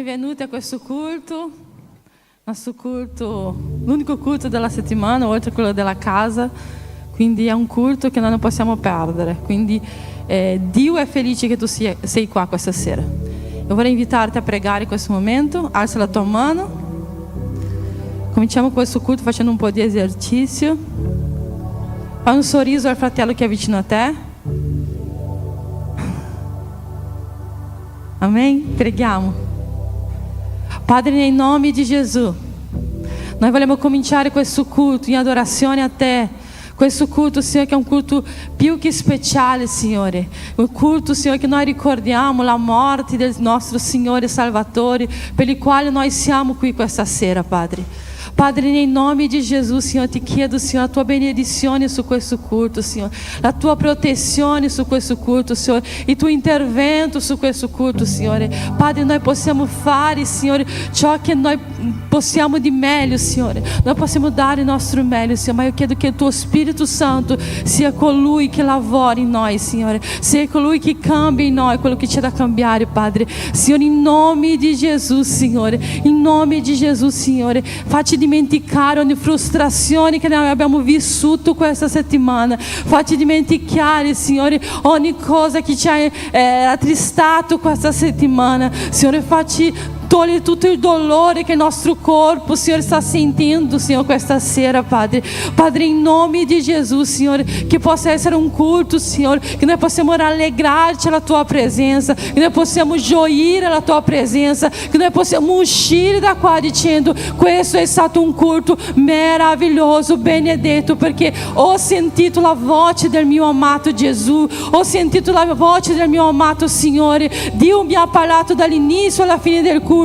Benvenuti a questo culto, nostro culto, l'unico culto della settimana, oltre a quello della casa, quindi è un culto che noi non possiamo perdere, quindi Dio è felice che tu sei qua questa sera. Io vorrei invitarti a pregare in questo momento, alza la tua mano, cominciamo questo culto facendo un po' di esercizio, fai un sorriso al fratello che è vicino a te. Amém? Preghiamo. Padre, nel nome di Gesù, noi vogliamo cominciare questo culto in adorazione a Te. Questo culto, Signore, che è un culto più che speciale, Signore. Un culto, Signore, che noi ricordiamo la morte del nostro Signore Salvatore, per il quale noi siamo qui questa sera, Padre. Padre, nel nome di Gesù, Signore, ti chiedo, Signore, la tua benedizione su questo culto, Signore, la tua protezione su questo culto, Signore, il tuo intervento su questo culto, Signore. Padre, noi possiamo fare, Signore, ciò che noi possiamo di meglio, Signore. Noi possiamo dare il nostro meglio, Signore, ma io chiedo che il tuo Spirito Santo sia colui che lavora in noi, Signore, sia colui che cambia in noi quello che c'è da cambiare, Padre. Signore, in nome di Gesù, Signore, in nome di Gesù, Signore, facci dimenticare ogni frustrazione che noi abbiamo vissuto questa settimana. Facci dimenticare, Signore, ogni cosa che ci ha attristato questa settimana. Signore, facci togliere tutto il dolore che il nostro corpo, Signore, sta sentendo, Signore, questa sera, Padre. Padre, in nome di Gesù, Signore, che possa essere un culto, Signore, che noi possiamo rallegrarci alla Tua presenza, che noi possiamo gioire alla Tua presenza, che noi possiamo uscire da qua dicendo: questo è stato un culto meraviglioso, benedetto, perché ho sentito la voce del mio amato Gesù, ho sentito la voce del mio amato Signore. Dio mi ha parlato dall'inizio alla fine del culto.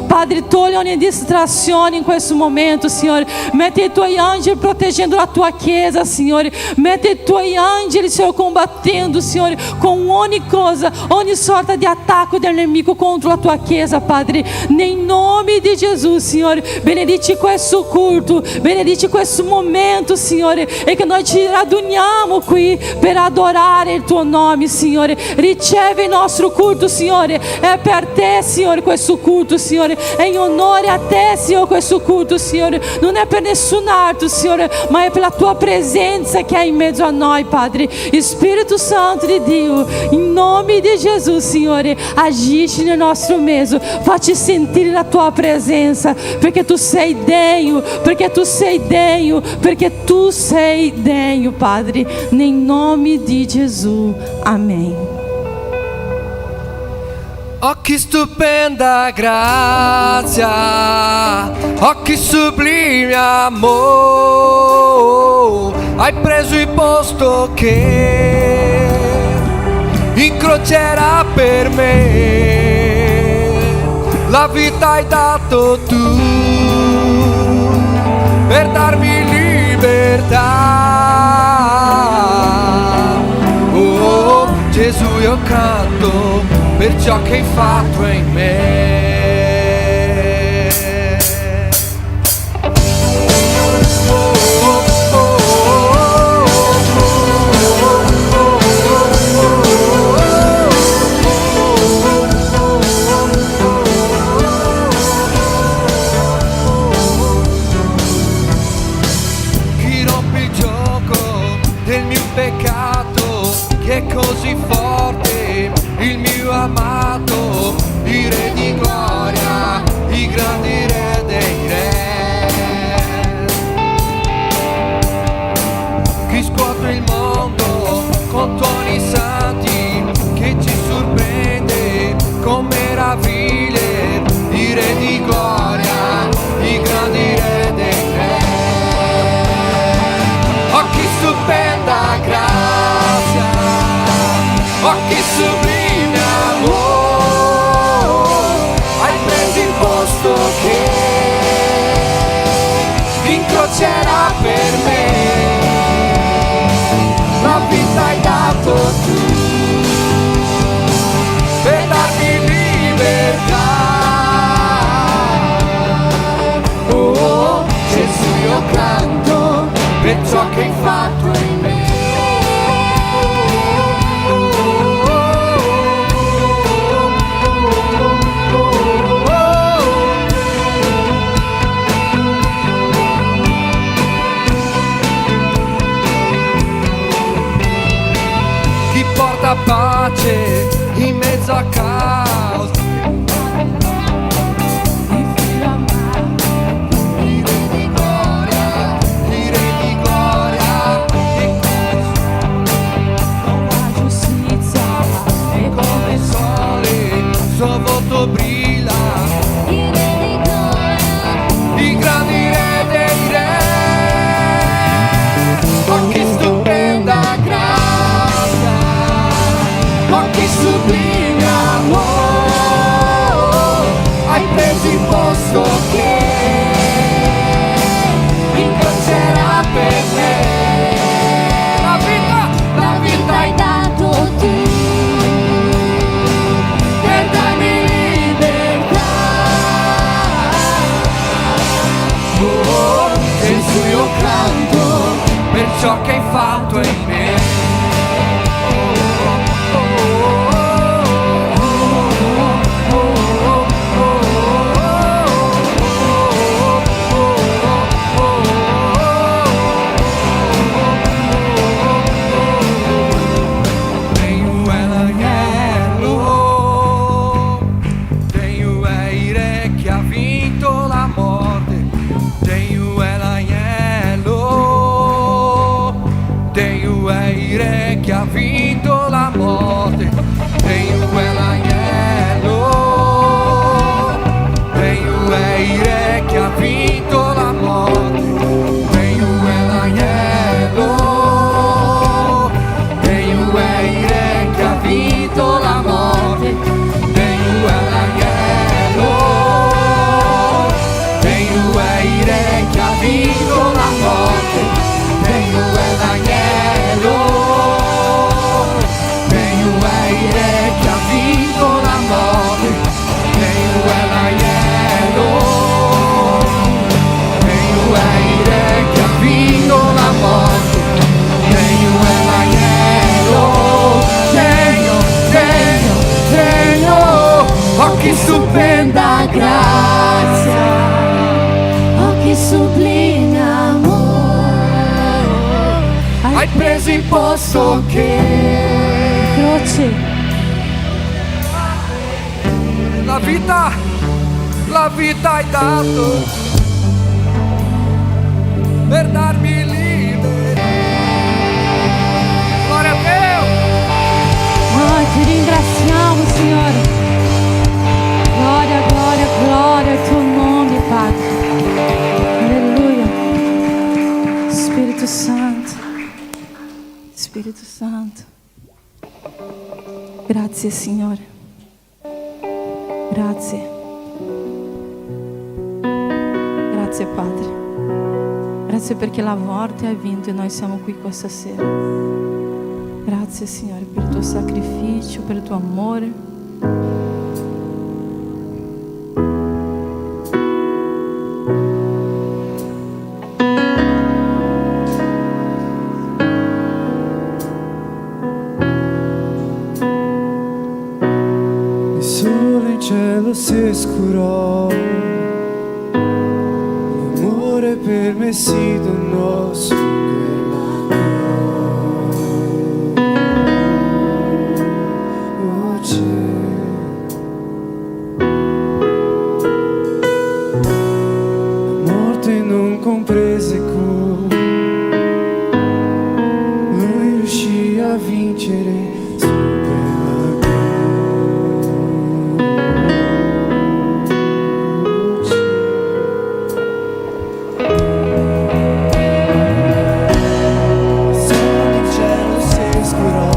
Padre, togli ogni distrazione in questo momento, Signore. Metti i tuoi angeli proteggendo la tua chiesa, Signore. Metti i tuoi angeli, Signore, combattendo, Signore, con ogni cosa, ogni sorta di attacco del nemico contro la tua chiesa, Padre. Nel nome di Gesù, Signore, benedici questo culto, benedici questo momento, Signore, e che noi ci raduniamo qui per adorare il tuo nome, Signore. Riceve il nostro culto, Signore. È per te, Signore, questo culto, Signore, è in onore a te, Signore, questo culto, Signore. Non è per nessun altro, Signore, ma è per la tua presenza che è in mezzo a noi, Padre. Spirito Santo di Dio, in nome di Gesù, Signore, agisci nel nostro mezzo, facci sentire la tua presenza, perché tu sei degno, perché tu sei degno, perché tu sei degno, Padre, nel nome di Gesù, amém. Oh, che stupenda grazia, oh, che sublime amore, hai preso il posto che incrocerà per me, la vita hai dato tu per darmi libertà. Oh, Gesù, io canto per ciò che hai fatto in me. Chi rompe il gioco del mio peccato, che è così forte, il mio amato, il re di gloria, il grande re dei re. Chi scuote il mondo con tuoni santi, che ci sorprende con meraviglie, il re di gloria, il grande re dei re. Oh, che stupenda grazia, oh, che sublime amore, hai preso il posto che incrocerà per me, la vita hai dato tu per darmi libertà. Oh, Gesù, io canto per ciò che hai fatto in me. pace in mezzo a caos. Il figlio amato, Il re di gloria, il re di gloria, e con la giustizia e come il sole, suo volto brilla, Il re di gloria, il grande re dei re. Oh, che stupenda grazia, oh, che sublime amore, hai preso il posto che in crocerà per me. La vita hai dato tu per darmi libertà. Oh, Gesù, io canto per ciò che hai fatto in me. Tenho è il re che ha vinto la morte. Tenho è l'agnello. Tenho è il re che ha vinto la morte. Tenho è l'agnello. Tenho è il re che ha vinto la morte. Tenho è l'agnello. Tenho è il re che ha vinto la morte. Tenho è l'agnello. Tenho è il re che ha vinto la morte. Tenho è l'agnello. Tenho è il re che ha vinto la morte. Tenho è l'agnello. Tenho è il re che ha vinto la morte. Tenho è l'agnello. Tenho. Oh, che stupenda grazia. oh che sublime amore, Hai preso il posto che croce, la vita hai dato per darmi libertà. Gloria a Dio. noi ti ringraziamo, Signore. Glória, glória, glória ao teu nome, Padre. Aleluia. Espírito Santo. Espírito Santo. Grazie, Signore. Grazie. Grazie, Padre. Grazie perché la morte è vinta e noi siamo qui questa sera. Grazie, Signore, per il tuo sacrificio, per il tuo amore. Il sole in cielo si scurò, l'amore per me si donò su quella croce. La morte non comprese come lui riuscì a vincere su quella croce. Il sole in cielo si scurò,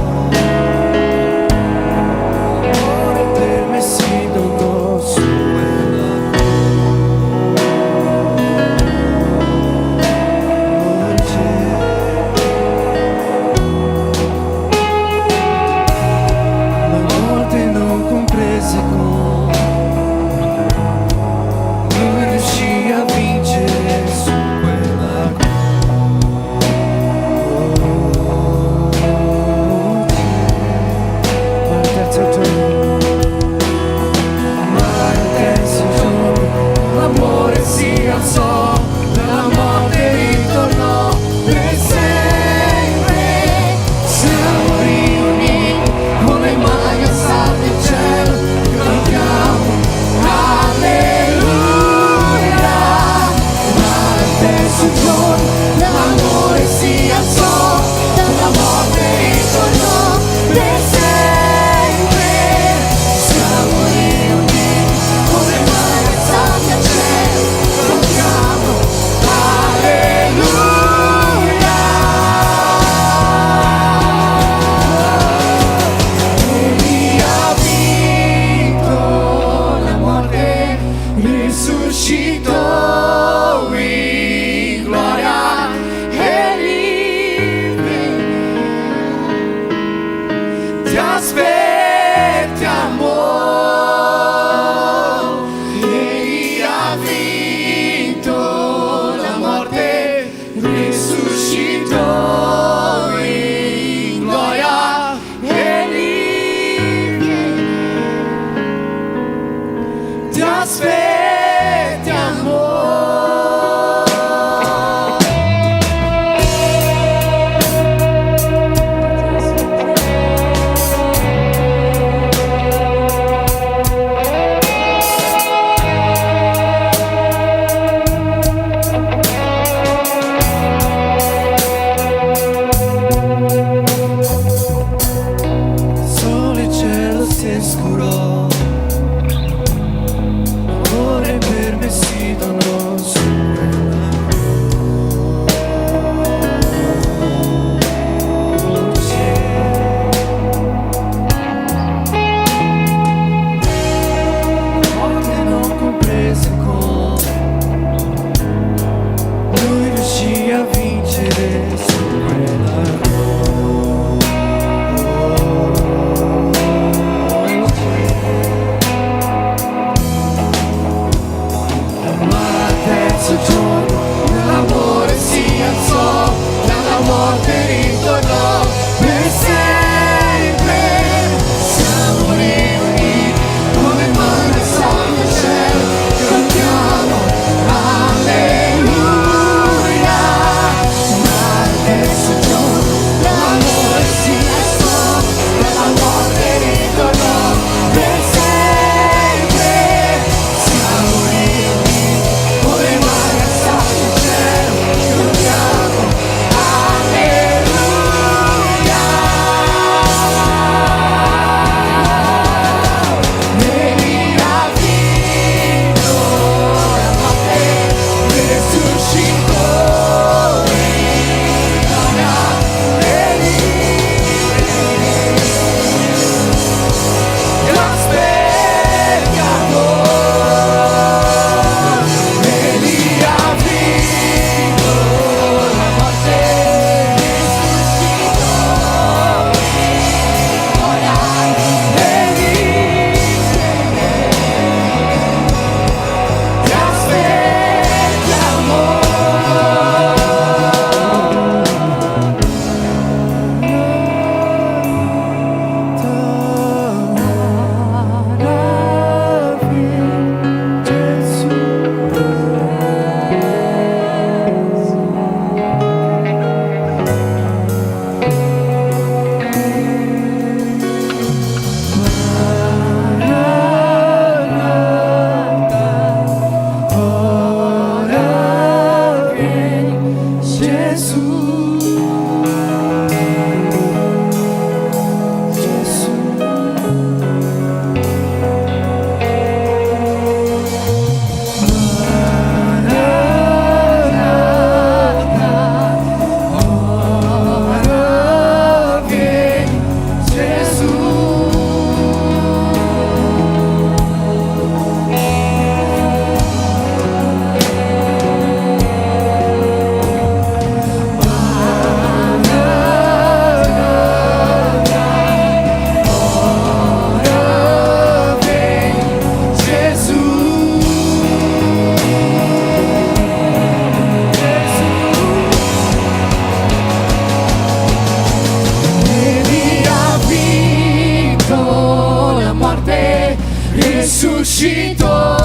risuscitò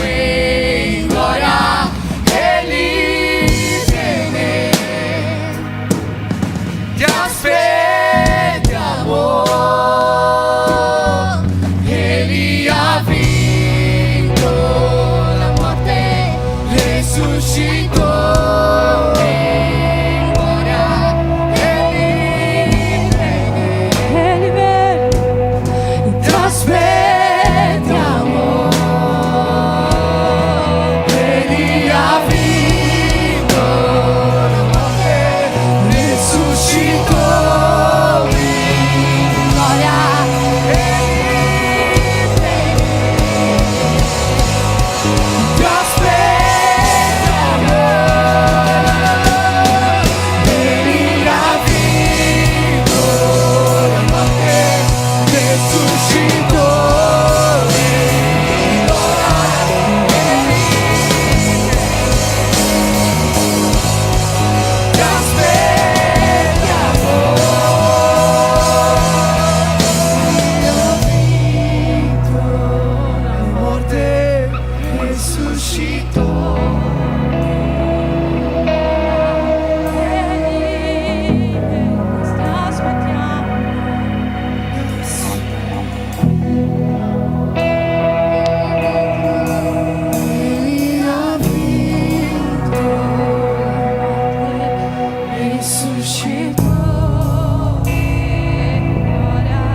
in gloria, Egli viene, ti aspettiamo, Egli ha vinto la morte, risuscitò in gloria, Egli viene, ti aspettiamo, Egli ha vinto la morte, risuscitò in gloria, Egli ti aspettiamo, Egli ha vinto la morte, risuscitò in gloria, ti aspettiamo, la morte risuscitò. Egli ha vinto, risuscitò in gloria,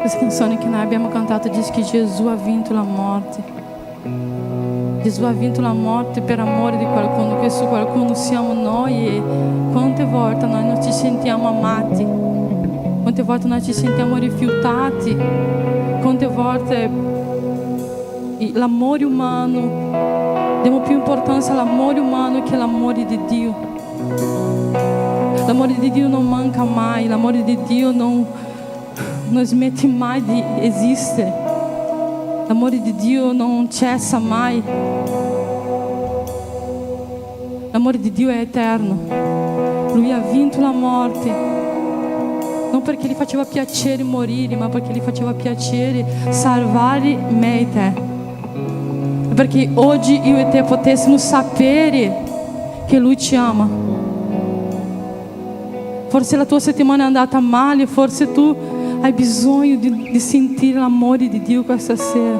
Questa canzone che noi abbiamo cantato dice che Gesù ha vinto la morte. Gesù ha vinto la morte per amore di qualcuno. Questo qualcuno siamo noi. E quante volte noi non ci sentiamo amati, quante volte noi ci sentiamo rifiutati, quante volte l'amore umano, diamo più importanza all'amore umano che all'amore di Dio. L'amore di Dio non manca mai, l'amore di Dio non smette mai di esistere. L'amore di Dio non cessa mai. L'amore di Dio è eterno. Lui ha vinto la morte, non perché gli faceva piacere morire, ma perché gli faceva piacere salvare me e te. Perché oggi io e te potessimo sapere che Lui ci ama. Forse la tua settimana è andata male, forse tu hai bisogno di sentire l'amore di Dio questa sera.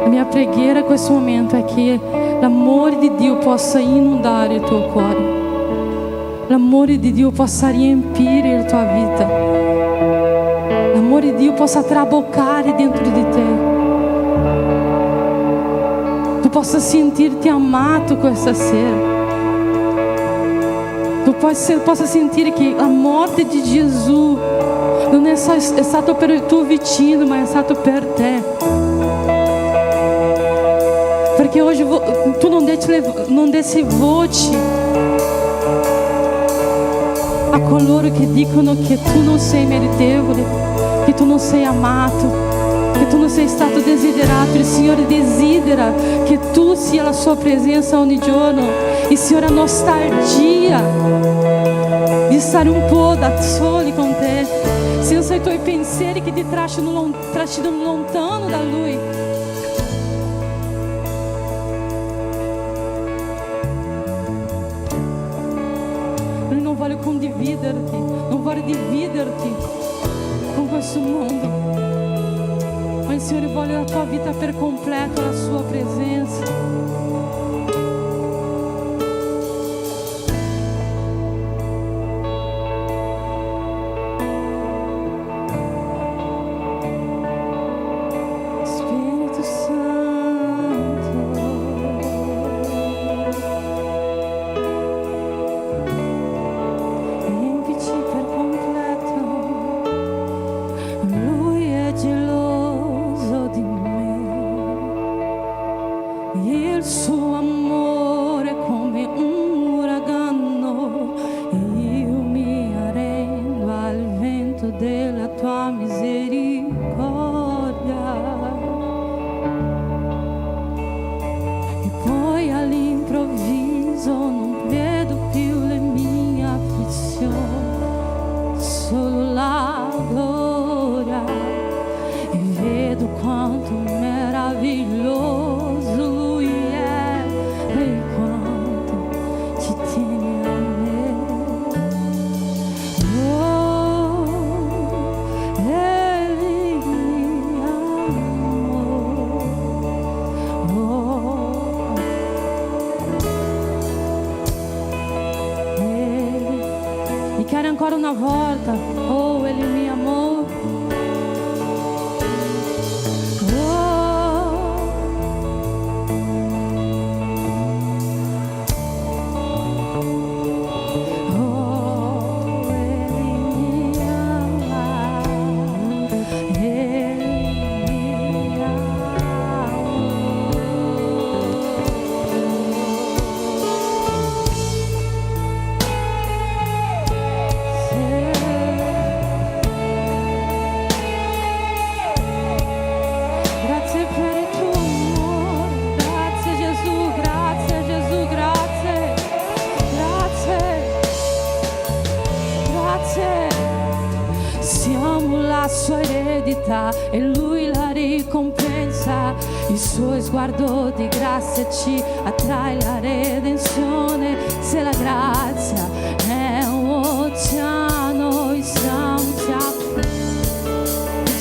La mia preghiera in questo momento è che l'amore di Dio possa inondare il tuo cuore. L'amore di Dio possa riempire la tua vita. L'amore di Dio possa traboccare dentro di te. Tu possa sentirti amato questa sera. Tu possa sentire che la morte di Gesù non è stato per il tuo vicino, ma è stato per te. Perché oggi tu non dessi voce a coloro che dicono che tu non sei meritevole, che tu non sei amato, che tu non sei stato desiderato. Il Signore desidera che tu sia la sua presenza ogni giorno. Il Signore ha nostalgia di stare un po' da soli con te, senza i tuoi pensieri che ti trascinano lontano da Lui. voglio condividerti, non voglio dividerti con questo mondo, ma il Signore vuole la tua vita per completo, la sua presenza. Ancora una volta, oh, Ele me amou. E Lui la ricompensa, il suo sguardo di grazia ci attrae la redenzione. Se la grazia è un oceano, il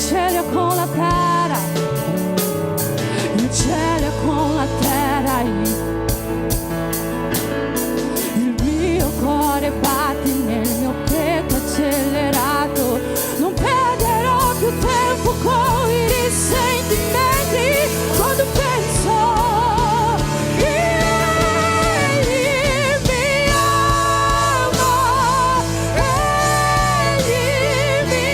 cielo con la terra, il cielo con la terra, il mio cuore batte nel mio petto accelerato, non perderò più tempo con i risentimenti quando penso Egli mi ama, Egli mi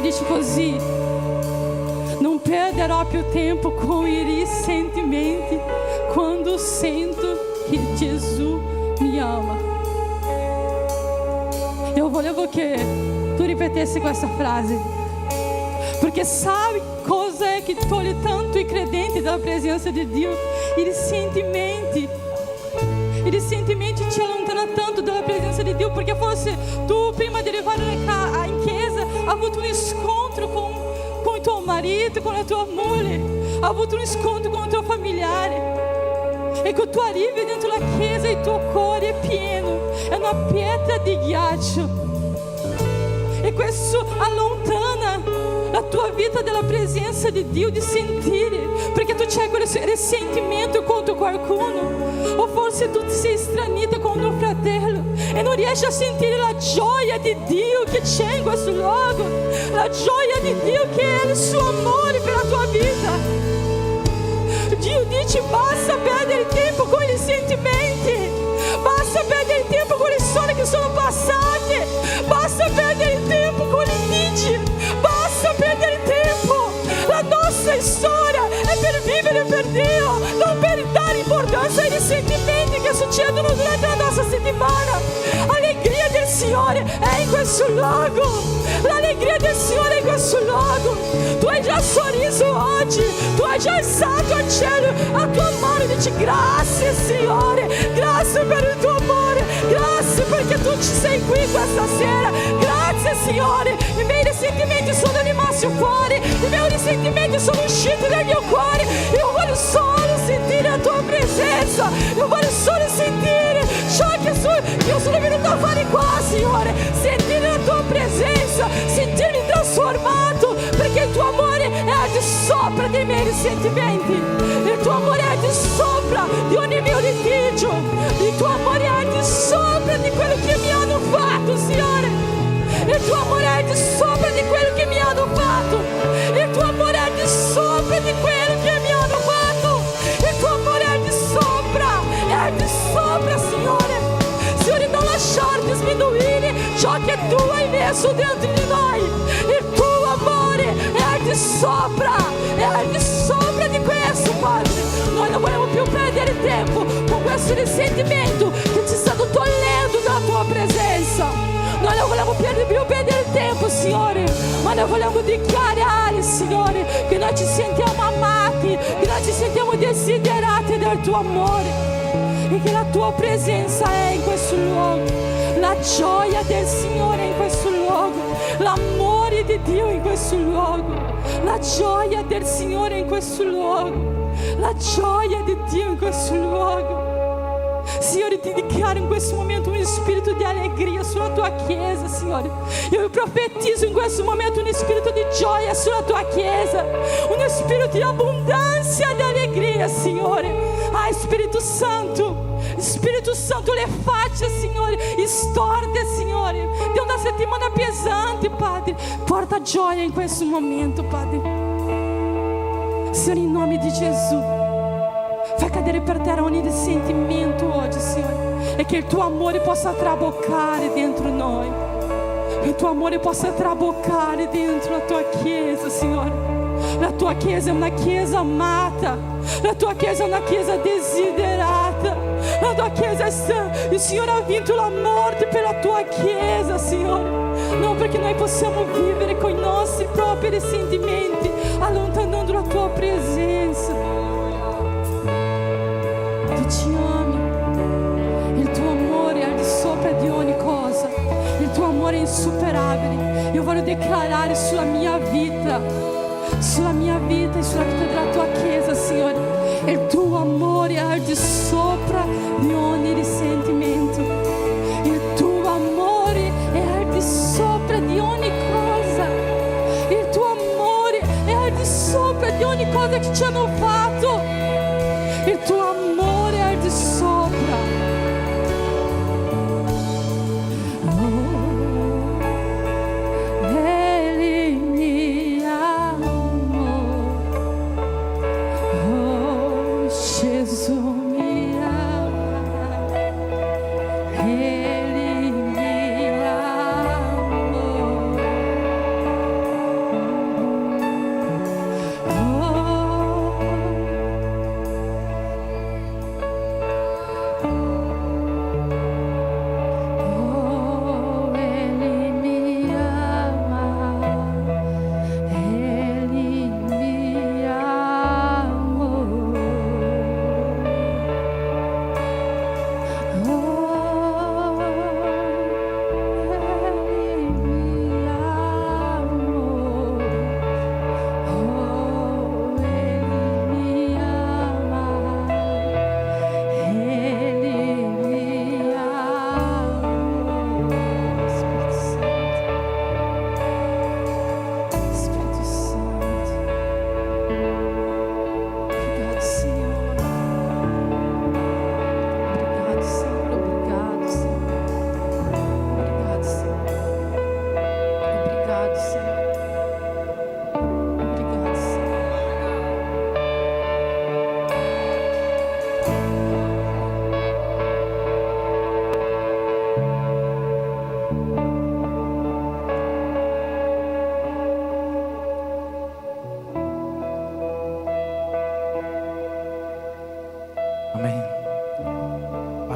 dice così: non perderò più tempo con i risentimenti quando sento che Gesù mi ama. Eu volevo che tu ripetessi questa frase, perché sabe cosa è che toglie tanto i credenti dalla presenza di Dio? I risentimenti. I risentimenti ci allontanano tanto dalla presenza di Dio, perché forse tu prima di arrivare in chiesa hai avuto un incontro con il tuo marito, con la tua moglie, hai avuto un incontro con il tuo familiare, e che tu arrivi dentro la chiesa e il tuo cuore è pieno, è una pietra di ghiaccio, e questo allontana la tua vita dalla presenza di Dio, di sentire, perché tu c'hai quel risentimento contro qualcuno, o forse tu ti sei stranita con tuo fratello e non riesci a sentire la gioia di Dio che c'è in questo luogo, la gioia di Dio che è il suo amore per la tua vita. Dio dice: basta perdere tempo con i sentimenti, basta perdere tempo con le storie che sono passate, basta perdere tempo con i litigi, basta perdere tempo. La nostra storia è per vivere per Dio, non per dare importanza ai sentimenti che succedono durante la nostra settimana. L'allegria del Signore è in questo luogo, l'allegria del Signore è in questo luogo. Tu hai già sorriso oggi, tu hai già alzato al cielo a tua mano e dici: grazie Signore, grazie per il tuo amore, grazie perché tu ci sei qui questa sera, grazie Signore. I miei risentimenti sono rimasti fuori, i miei risentimenti sono usciti dal mio cuore. Io voglio solo sentire la tua presenza, io voglio solo sentire ciò che io sono venuto a fare qua, Signore, sentire la tua presenza, sentirmi trasformato, perché il tuo amore è al di sopra dei miei risentimenti, il tuo amore è al di sopra di ogni mio litigio, il tuo amore è al di sopra di quello che mi hanno fatto, Signore. Il tuo amore è al di sopra di quello che mi hanno fatto, il tuo amore è al di sopra di quello che mi hanno fatto, il tuo amore è al di sopra, Signore. Signore, non lasciarti sminuire ciò che tu hai messo dentro di noi, il tuo amore è al di sopra di questo, Padre. Noi non vogliamo più perdere tempo con questo risentimento che ci sta togliendo dalla tua presenza. Noi non vogliamo più perdere tempo, Signore, ma noi vogliamo dichiarare, Signore, che noi ci sentiamo amati, che noi ci sentiamo desiderati del tuo amore, e che la tua presenza è in questo luogo, la gioia del Signore è in questo luogo, l'amore di Dio in questo luogo, la gioia del Signore in questo luogo, la gioia di Dio in questo luogo. Signore, ti dichiaro in questo momento un spirito di allegria sulla tua chiesa, Signore. Io profetizzo in questo momento un spirito di gioia sulla tua chiesa, un spirito di abbondanza e di allegria, Signore. Spirito Santo, le facce, Signore, storte, Signore, di una settimana pesante, Padre, porta gioia in questo momento, Padre. Signore, in nome di Gesù, fai cadere per terra ogni risentimento oggi, Signore, e che il tuo amore possa traboccare dentro noi, che il tuo amore possa traboccare dentro la tua chiesa, Signore. La tua chiesa è una chiesa amata, la tua chiesa è una chiesa desiderata, la tua chiesa è santa. Il Signore ha vinto la morte per la tua chiesa, Signore, non perché noi possiamo vivere con i nostri propri risentimenti, allontanando la tua presenza. Tu ci ami, il tuo amore è al di sopra di ogni cosa, il tuo amore è insuperabile. Io voglio declarare sulla mia vita e sulla vita della tua chiesa, Signore, il tuo amore è al di sopra di ogni risentimento, il tuo amore è al di sopra di ogni cosa, il tuo amore è al di sopra di ogni cosa che ci hanno fatto, il tuo amore è al di sopra.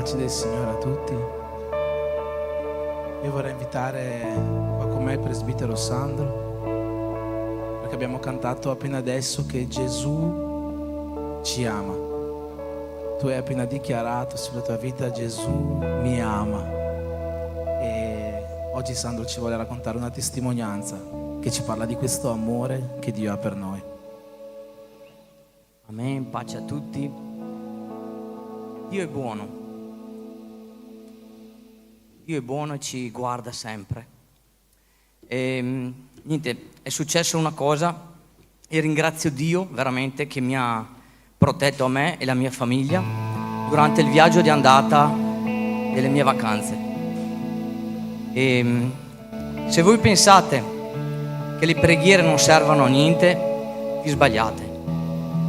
pace del Signore a tutti. Io vorrei invitare qua con me il presbitero Sandro, perché abbiamo cantato appena adesso che Gesù ci ama. Tu hai appena dichiarato sulla tua vita: Gesù mi ama. E oggi Sandro ci vuole raccontare una testimonianza che ci parla di questo amore che Dio ha per noi. Amen, pace a tutti. Dio è buono. Dio è buono e ci guarda sempre. E, niente, è successa una cosa e ringrazio Dio veramente che mi ha protetto a me e la mia famiglia durante il viaggio di andata delle mie vacanze. E, se voi pensate che le preghiere non servono a niente, vi sbagliate,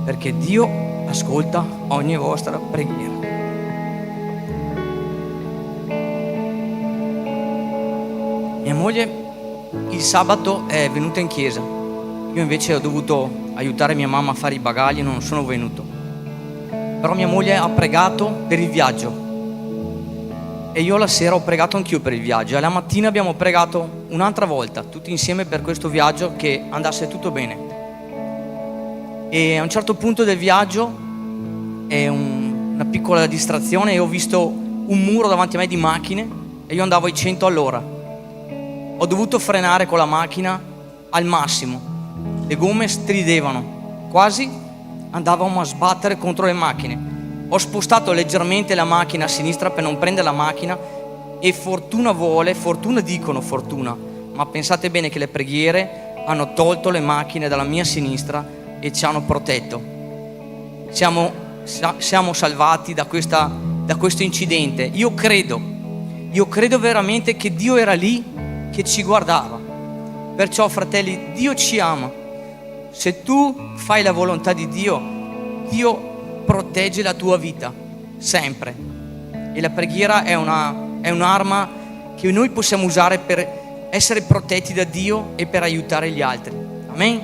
perché Dio ascolta ogni vostra preghiera. Mia moglie il sabato è venuta in chiesa, io invece ho dovuto aiutare mia mamma a fare i bagagli e non sono venuto. Però mia moglie ha pregato per il viaggio e io la sera ho pregato anch'io per il viaggio e la mattina abbiamo pregato un'altra volta tutti insieme per questo viaggio, che andasse tutto bene. E a un certo punto del viaggio è una piccola distrazione e ho visto un muro davanti a me di macchine e io andavo ai 100 all'ora. Ho dovuto frenare con la macchina al massimo, le gomme stridevano, quasi andavamo a sbattere contro le macchine. Ho spostato leggermente la macchina a sinistra per non prendere la macchina e fortuna, ma pensate bene che le preghiere hanno tolto le macchine dalla mia sinistra e ci hanno protetto. Siamo salvati da questo incidente. Io credo veramente che Dio era lì, che ci guardava. Perciò, fratelli, Dio ci ama. Se tu fai la volontà di Dio, Dio protegge la tua vita sempre. E la preghiera è un'arma che noi possiamo usare per essere protetti da Dio e per aiutare gli altri. Amen.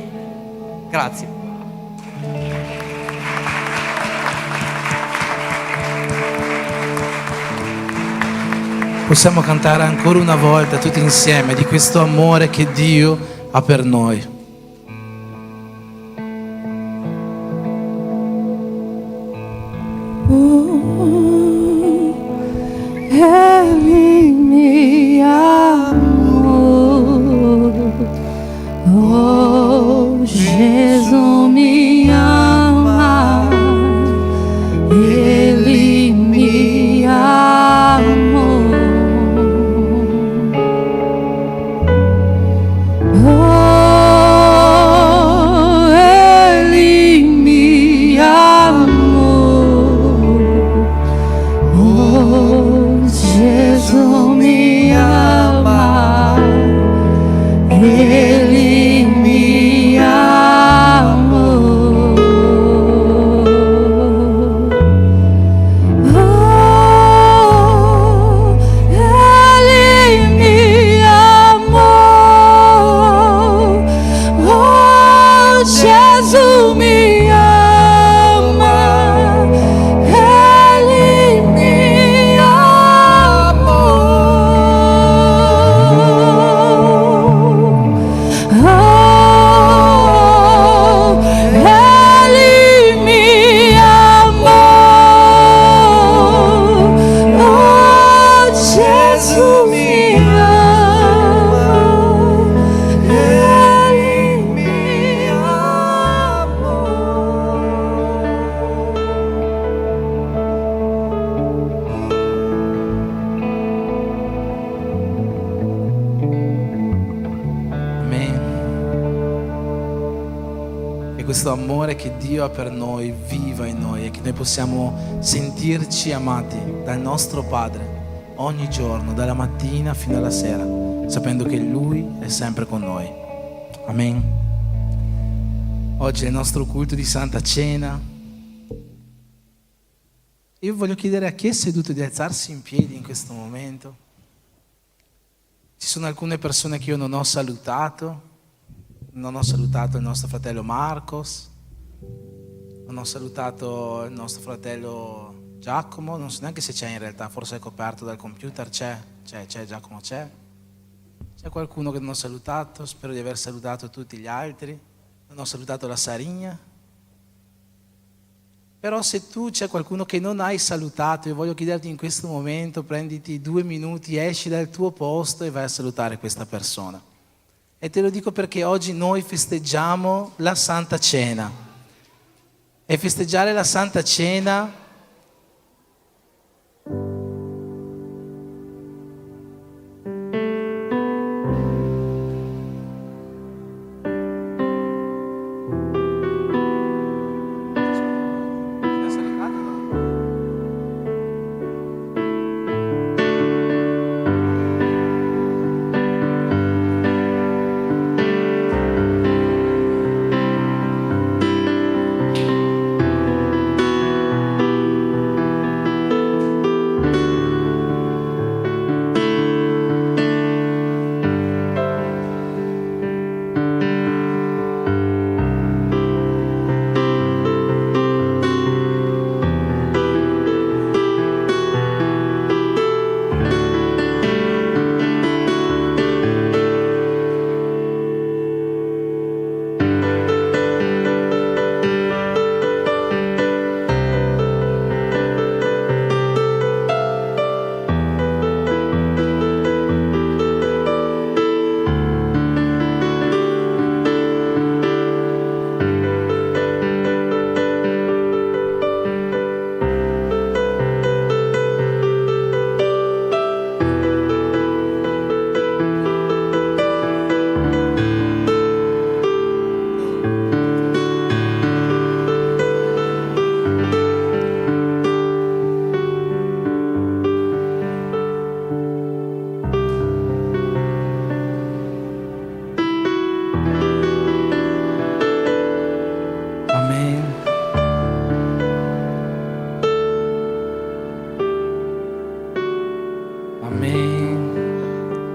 Grazie. Possiamo cantare ancora una volta tutti insieme di questo amore che Dio ha per noi. Ele me amou, oh, Jesus me ama, Ele me amou, oh, Ele me amou, oh, Jesus me ama, Ele me amou, oh, Ele me amou, oh, Jesus me ama, Ele me amou, Ele me amou, oh, Jesus me ama, Ele me Amen. E questo amore che Dio ha per noi viva in noi e che noi possiamo sentirci amati dal nostro Padre ogni giorno, dalla mattina fino alla sera, sapendo che Lui è sempre con noi. Amen. Oggi è il nostro culto di Santa Cena. Io voglio chiedere a chi è seduto di alzarsi in piedi in questo momento. Ci sono alcune persone che io non ho salutato il nostro fratello Marcos, non ho salutato il nostro fratello Giacomo, non so neanche se c'è in realtà, forse è coperto dal computer, c'è, Giacomo c'è. C'è qualcuno che non ho salutato? Spero di aver salutato tutti gli altri. Non ho salutato la Sarigna. Però se tu c'è qualcuno che non hai salutato, io voglio chiederti in questo momento, prenditi 2 minuti, esci dal tuo posto e vai a salutare questa persona. E te lo dico perché oggi noi festeggiamo la Santa Cena. E festeggiare la Santa Cena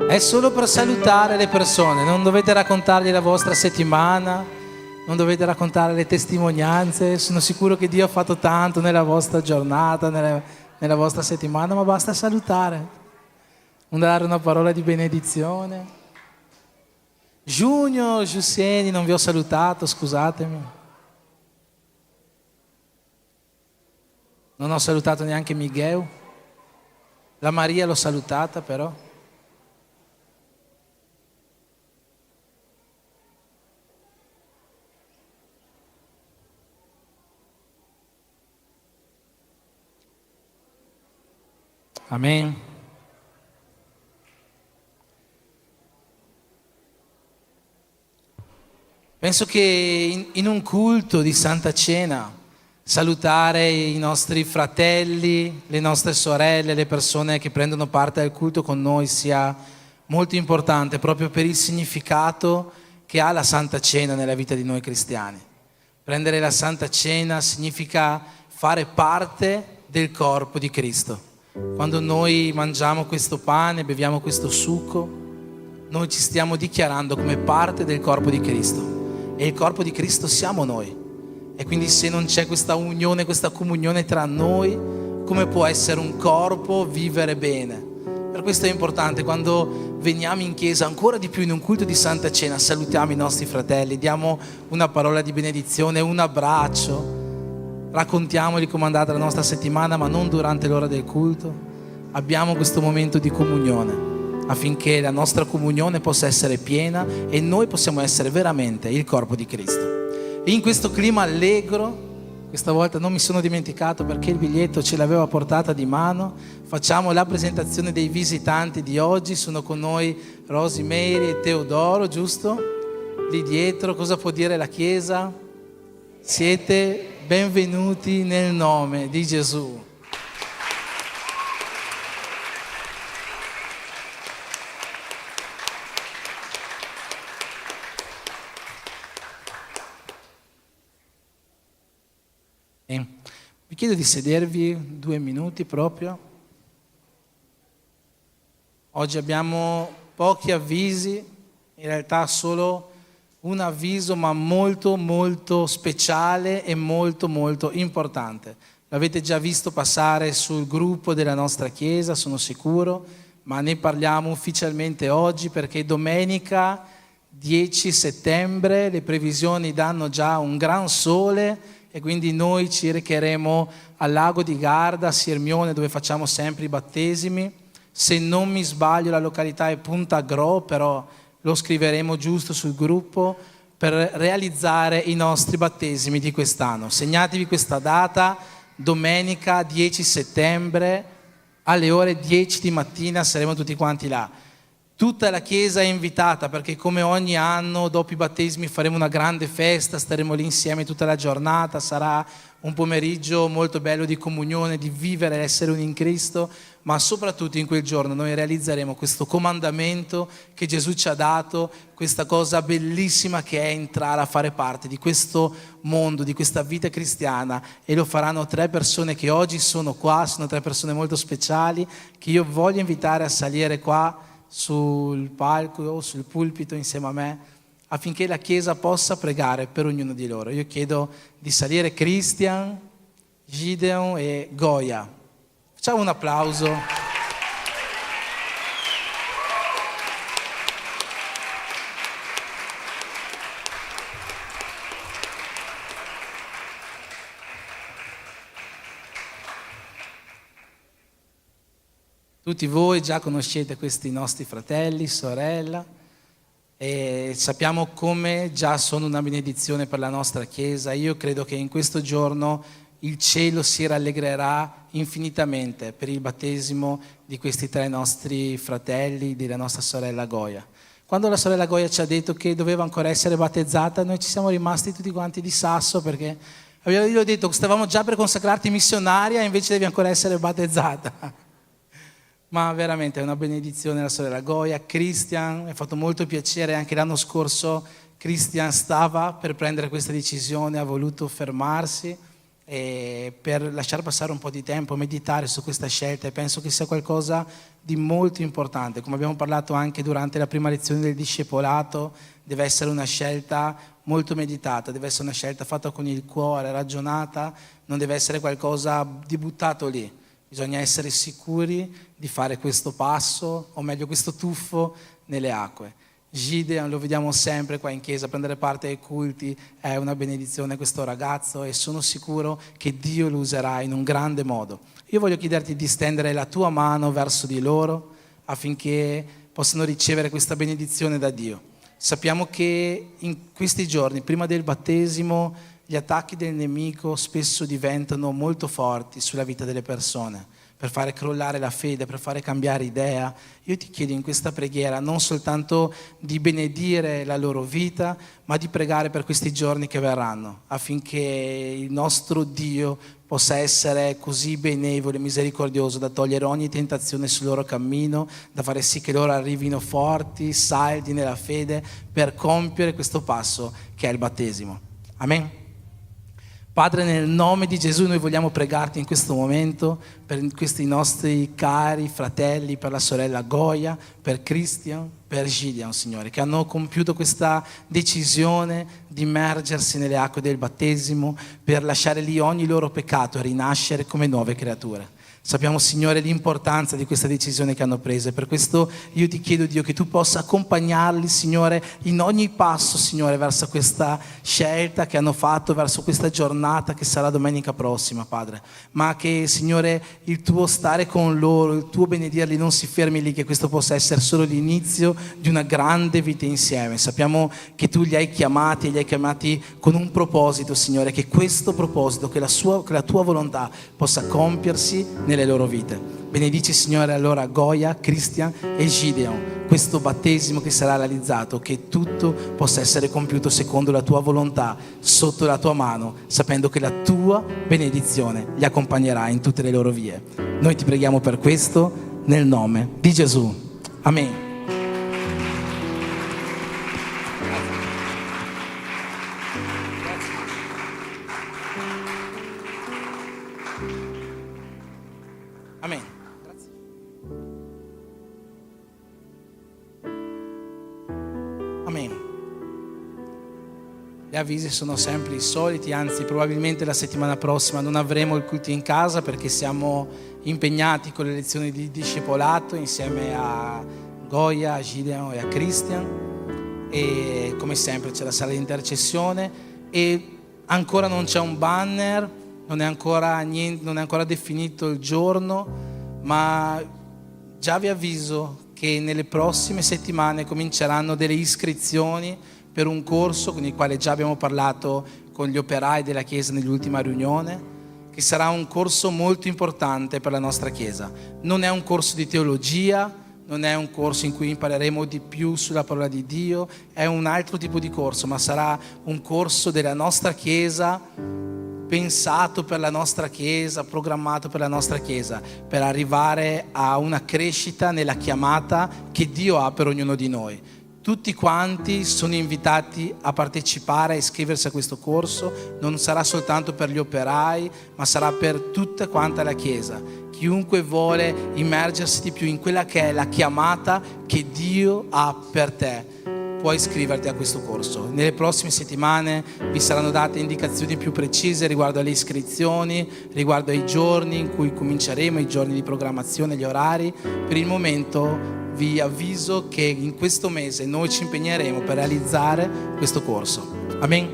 è solo per salutare le persone, non dovete raccontargli la vostra settimana, non dovete raccontare le testimonianze, sono sicuro che Dio ha fatto tanto nella vostra giornata, nella vostra settimana, ma basta salutare, dare una parola di benedizione. Giugno, Giusseni, non vi ho salutato, scusatemi. Non ho salutato neanche Miguel. La Maria l'ho salutata però. Amen. Penso che in un culto di Santa Cena salutare i nostri fratelli, le nostre sorelle, le persone che prendono parte al culto con noi sia molto importante proprio per il significato che ha la Santa Cena nella vita di noi cristiani. Prendere la Santa Cena significa fare parte del corpo di Cristo. Quando noi mangiamo questo pane, beviamo questo succo, noi ci stiamo dichiarando come parte del corpo di Cristo. E il corpo di Cristo siamo noi. E quindi se non c'è questa unione, questa comunione tra noi, come può essere un corpo vivere bene? Per questo è importante, quando veniamo in chiesa, ancora di più in un culto di Santa Cena, salutiamo i nostri fratelli, diamo una parola di benedizione, un abbraccio, raccontiamogli com'è andata la nostra settimana, ma non durante l'ora del culto. Abbiamo questo momento di comunione affinché la nostra comunione possa essere piena e noi possiamo essere veramente il corpo di Cristo. E in questo clima allegro, questa volta non mi sono dimenticato perché il biglietto ce l'aveva portata di mano, facciamo la presentazione dei visitanti di oggi. Sono con noi Rosemary e Teodoro, giusto? Lì dietro, cosa può dire la Chiesa? Siete benvenuti nel nome di Gesù. Vi chiedo di sedervi 2 minuti proprio. Oggi abbiamo pochi avvisi, in realtà solo un avviso, ma molto molto speciale e molto molto importante. L'avete già visto passare sul gruppo della nostra chiesa, sono sicuro, ma ne parliamo ufficialmente oggi perché domenica 10 settembre le previsioni danno già un gran sole e quindi noi ci recheremo al lago di Garda, a Sirmione, dove facciamo sempre i battesimi. Se non mi sbaglio la località è Punta Gro, però lo scriveremo giusto sul gruppo per realizzare i nostri battesimi di quest'anno. Segnatevi questa data, domenica 10 settembre alle ore 10 di mattina saremo tutti quanti là. Tutta la chiesa è invitata perché come ogni anno dopo i battesimi faremo una grande festa, staremo lì insieme tutta la giornata, sarà un pomeriggio molto bello di comunione, di vivere l'essere uno in Cristo, ma soprattutto in quel giorno noi realizzeremo questo comandamento che Gesù ci ha dato, questa cosa bellissima che è entrare a fare parte di questo mondo, di questa vita cristiana, e lo faranno 3 persone che oggi sono qua, sono 3 persone molto speciali che io voglio invitare a salire qua sul palco o sul pulpito insieme a me affinché la Chiesa possa pregare per ognuno di loro. Io chiedo di salire Christian, Gideon e Goya. Facciamo un applauso. Tutti voi già conoscete questi nostri fratelli, sorella, e sappiamo come già sono una benedizione per la nostra Chiesa. Io credo che in questo giorno il cielo si rallegrerà infinitamente per il battesimo di questi 3 nostri fratelli, della nostra sorella Goya. Quando la sorella Goya ci ha detto che doveva ancora essere battezzata, noi ci siamo rimasti tutti quanti di sasso perché io ho detto che stavamo già per consacrarti missionaria e invece devi ancora essere battezzata. Ma veramente è una benedizione la sorella Goya. Christian, mi ha fatto molto piacere, anche l'anno scorso Christian stava per prendere questa decisione, ha voluto fermarsi per lasciare passare un po' di tempo, meditare su questa scelta, e penso che sia qualcosa di molto importante. Come abbiamo parlato anche durante la prima lezione del discepolato, deve essere una scelta molto meditata, deve essere una scelta fatta con il cuore, ragionata, non deve essere qualcosa di buttato lì. Bisogna essere sicuri di fare questo passo, o meglio questo tuffo nelle acque. Gideon lo vediamo sempre qua in chiesa, prendere parte ai culti, è una benedizione questo ragazzo e sono sicuro che Dio lo userà in un grande modo. Io voglio chiederti di stendere la tua mano verso di loro affinché possano ricevere questa benedizione da Dio. Sappiamo che in questi giorni, prima del battesimo, gli attacchi del nemico spesso diventano molto forti sulla vita delle persone, per fare crollare la fede, per fare cambiare idea. Io ti chiedo in questa preghiera non soltanto di benedire la loro vita, ma di pregare per questi giorni che verranno, affinché il nostro Dio possa essere così benevolo e misericordioso da togliere ogni tentazione sul loro cammino, da fare sì che loro arrivino forti, saldi nella fede, per compiere questo passo che è il battesimo. Amen. Padre, nel nome di Gesù noi vogliamo pregarti in questo momento per questi nostri cari fratelli, per la sorella Goya, per Christian, per Gideon, Signore, che hanno compiuto questa decisione di immergersi nelle acque del battesimo per lasciare lì ogni loro peccato e rinascere come nuove creature. Sappiamo, Signore, l'importanza di questa decisione che hanno preso, e per questo io ti chiedo, Dio, che tu possa accompagnarli, Signore, in ogni passo, Signore, verso questa scelta che hanno fatto, verso questa giornata che sarà domenica prossima, Padre. Ma che, Signore, il tuo stare con loro, il tuo benedirli non si fermi lì, che questo possa essere solo l'inizio di una grande vita insieme. Sappiamo che tu li hai chiamati con un proposito, Signore, che questo proposito, che la tua volontà possa compiersi nelle loro vite. Benedici, Signore, allora Goya, Christian e Gideon, questo battesimo che sarà realizzato, che tutto possa essere compiuto secondo la tua volontà, sotto la tua mano, sapendo che la tua benedizione li accompagnerà in tutte le loro vie. Noi ti preghiamo per questo nel nome di Gesù. Amen. Amen. Grazie. Amen. Gli avvisi sono sempre i soliti, anzi probabilmente la settimana prossima non avremo il culto in casa perché siamo impegnati con le lezioni di discepolato insieme a Goya, a Gideon e a Christian, e come sempre c'è la sala di intercessione e ancora non c'è un banner, non è ancora definito il giorno, ma già vi avviso che nelle prossime settimane cominceranno delle iscrizioni per un corso con il quale già abbiamo parlato con gli operai della Chiesa nell'ultima riunione, che sarà un corso molto importante per la nostra Chiesa. Non è un corso di teologia, non è un corso in cui impareremo di più sulla parola di Dio, è un altro tipo di corso, ma sarà un corso della nostra Chiesa, pensato per la nostra Chiesa, programmato per la nostra Chiesa, per arrivare a una crescita nella chiamata che Dio ha per ognuno di noi. Tutti quanti sono invitati a partecipare, a iscriversi a questo corso. Non sarà soltanto per gli operai, ma sarà per tutta quanta la Chiesa. Chiunque vuole immergersi di più in quella che è la chiamata che Dio ha per te, puoi iscriverti a questo corso. Nelle prossime settimane vi saranno date indicazioni più precise riguardo alle iscrizioni, riguardo ai giorni in cui cominceremo, i giorni di programmazione, gli orari. Per il momento vi avviso che in questo mese noi ci impegneremo per realizzare questo corso. Amen?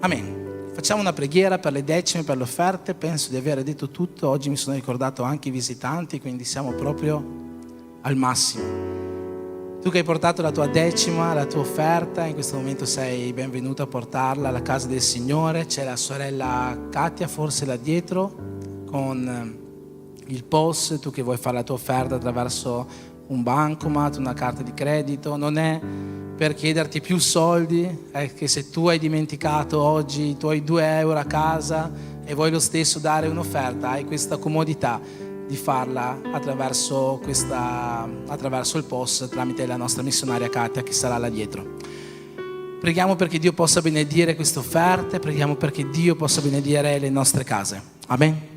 Amen. Facciamo una preghiera per le decime, per le offerte. Penso di aver detto tutto. Oggi mi sono ricordato anche i visitanti, quindi siamo proprio al massimo. Tu che hai portato la tua decima, la tua offerta, in questo momento sei benvenuto a portarla alla casa del Signore. C'è la sorella Katia, forse là dietro, con il POS. Tu che vuoi fare la tua offerta attraverso un bancomat, una carta di credito, non è per chiederti più soldi, è che se tu hai dimenticato oggi i tuoi 2 euro a casa e vuoi lo stesso dare un'offerta, hai questa comodità di farla attraverso il POS tramite la nostra missionaria Katia che sarà là dietro. Preghiamo perché Dio possa benedire queste offerte, preghiamo perché Dio possa benedire le nostre case. Amen.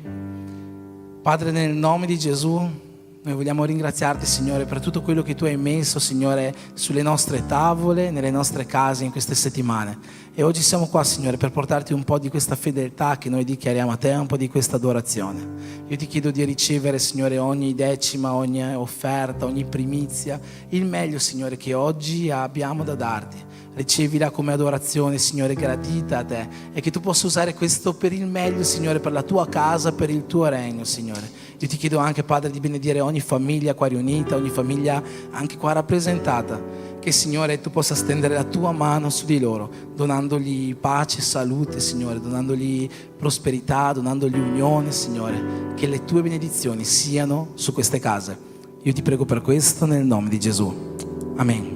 Padre, nel nome di Gesù, noi vogliamo ringraziarti, Signore, per tutto quello che Tu hai messo, Signore, sulle nostre tavole, nelle nostre case in queste settimane. E oggi siamo qua, Signore, per portarti un po' di questa fedeltà che noi dichiariamo a Te, un po' di questa adorazione. Io ti chiedo di ricevere, Signore, ogni decima, ogni offerta, ogni primizia, il meglio, Signore, che oggi abbiamo da darti. Ricevila come adorazione, Signore, gradita a Te, e che Tu possa usare questo per il meglio, Signore, per la Tua casa, per il Tuo regno, Signore. Io ti chiedo anche, Padre, di benedire ogni famiglia qua riunita, ogni famiglia anche qua rappresentata, che, Signore, Tu possa stendere la Tua mano su di loro, donandogli pace, salute, Signore, donandogli prosperità, donandogli unione, Signore, che le Tue benedizioni siano su queste case. Io ti prego per questo nel nome di Gesù. Amen.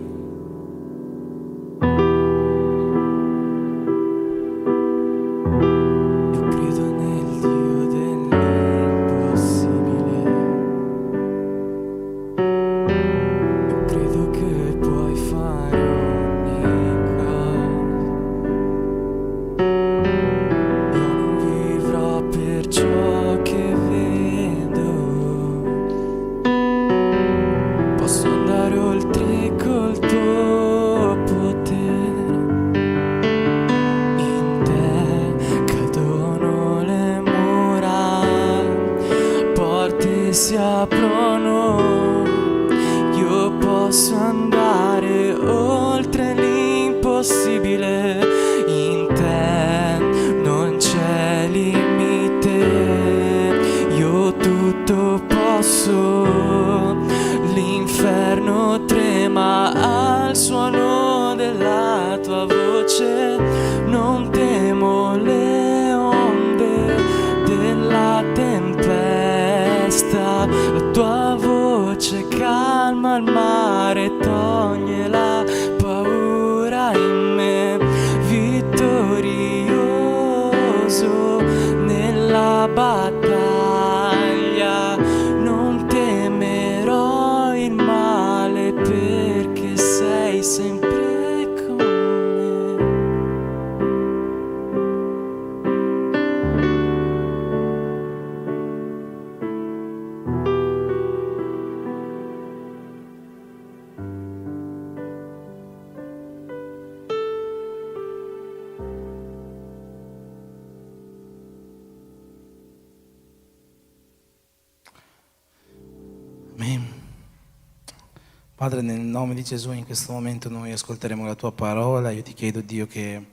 Padre, nel nome di Gesù in questo momento noi ascolteremo la tua parola. Io ti chiedo, Dio, che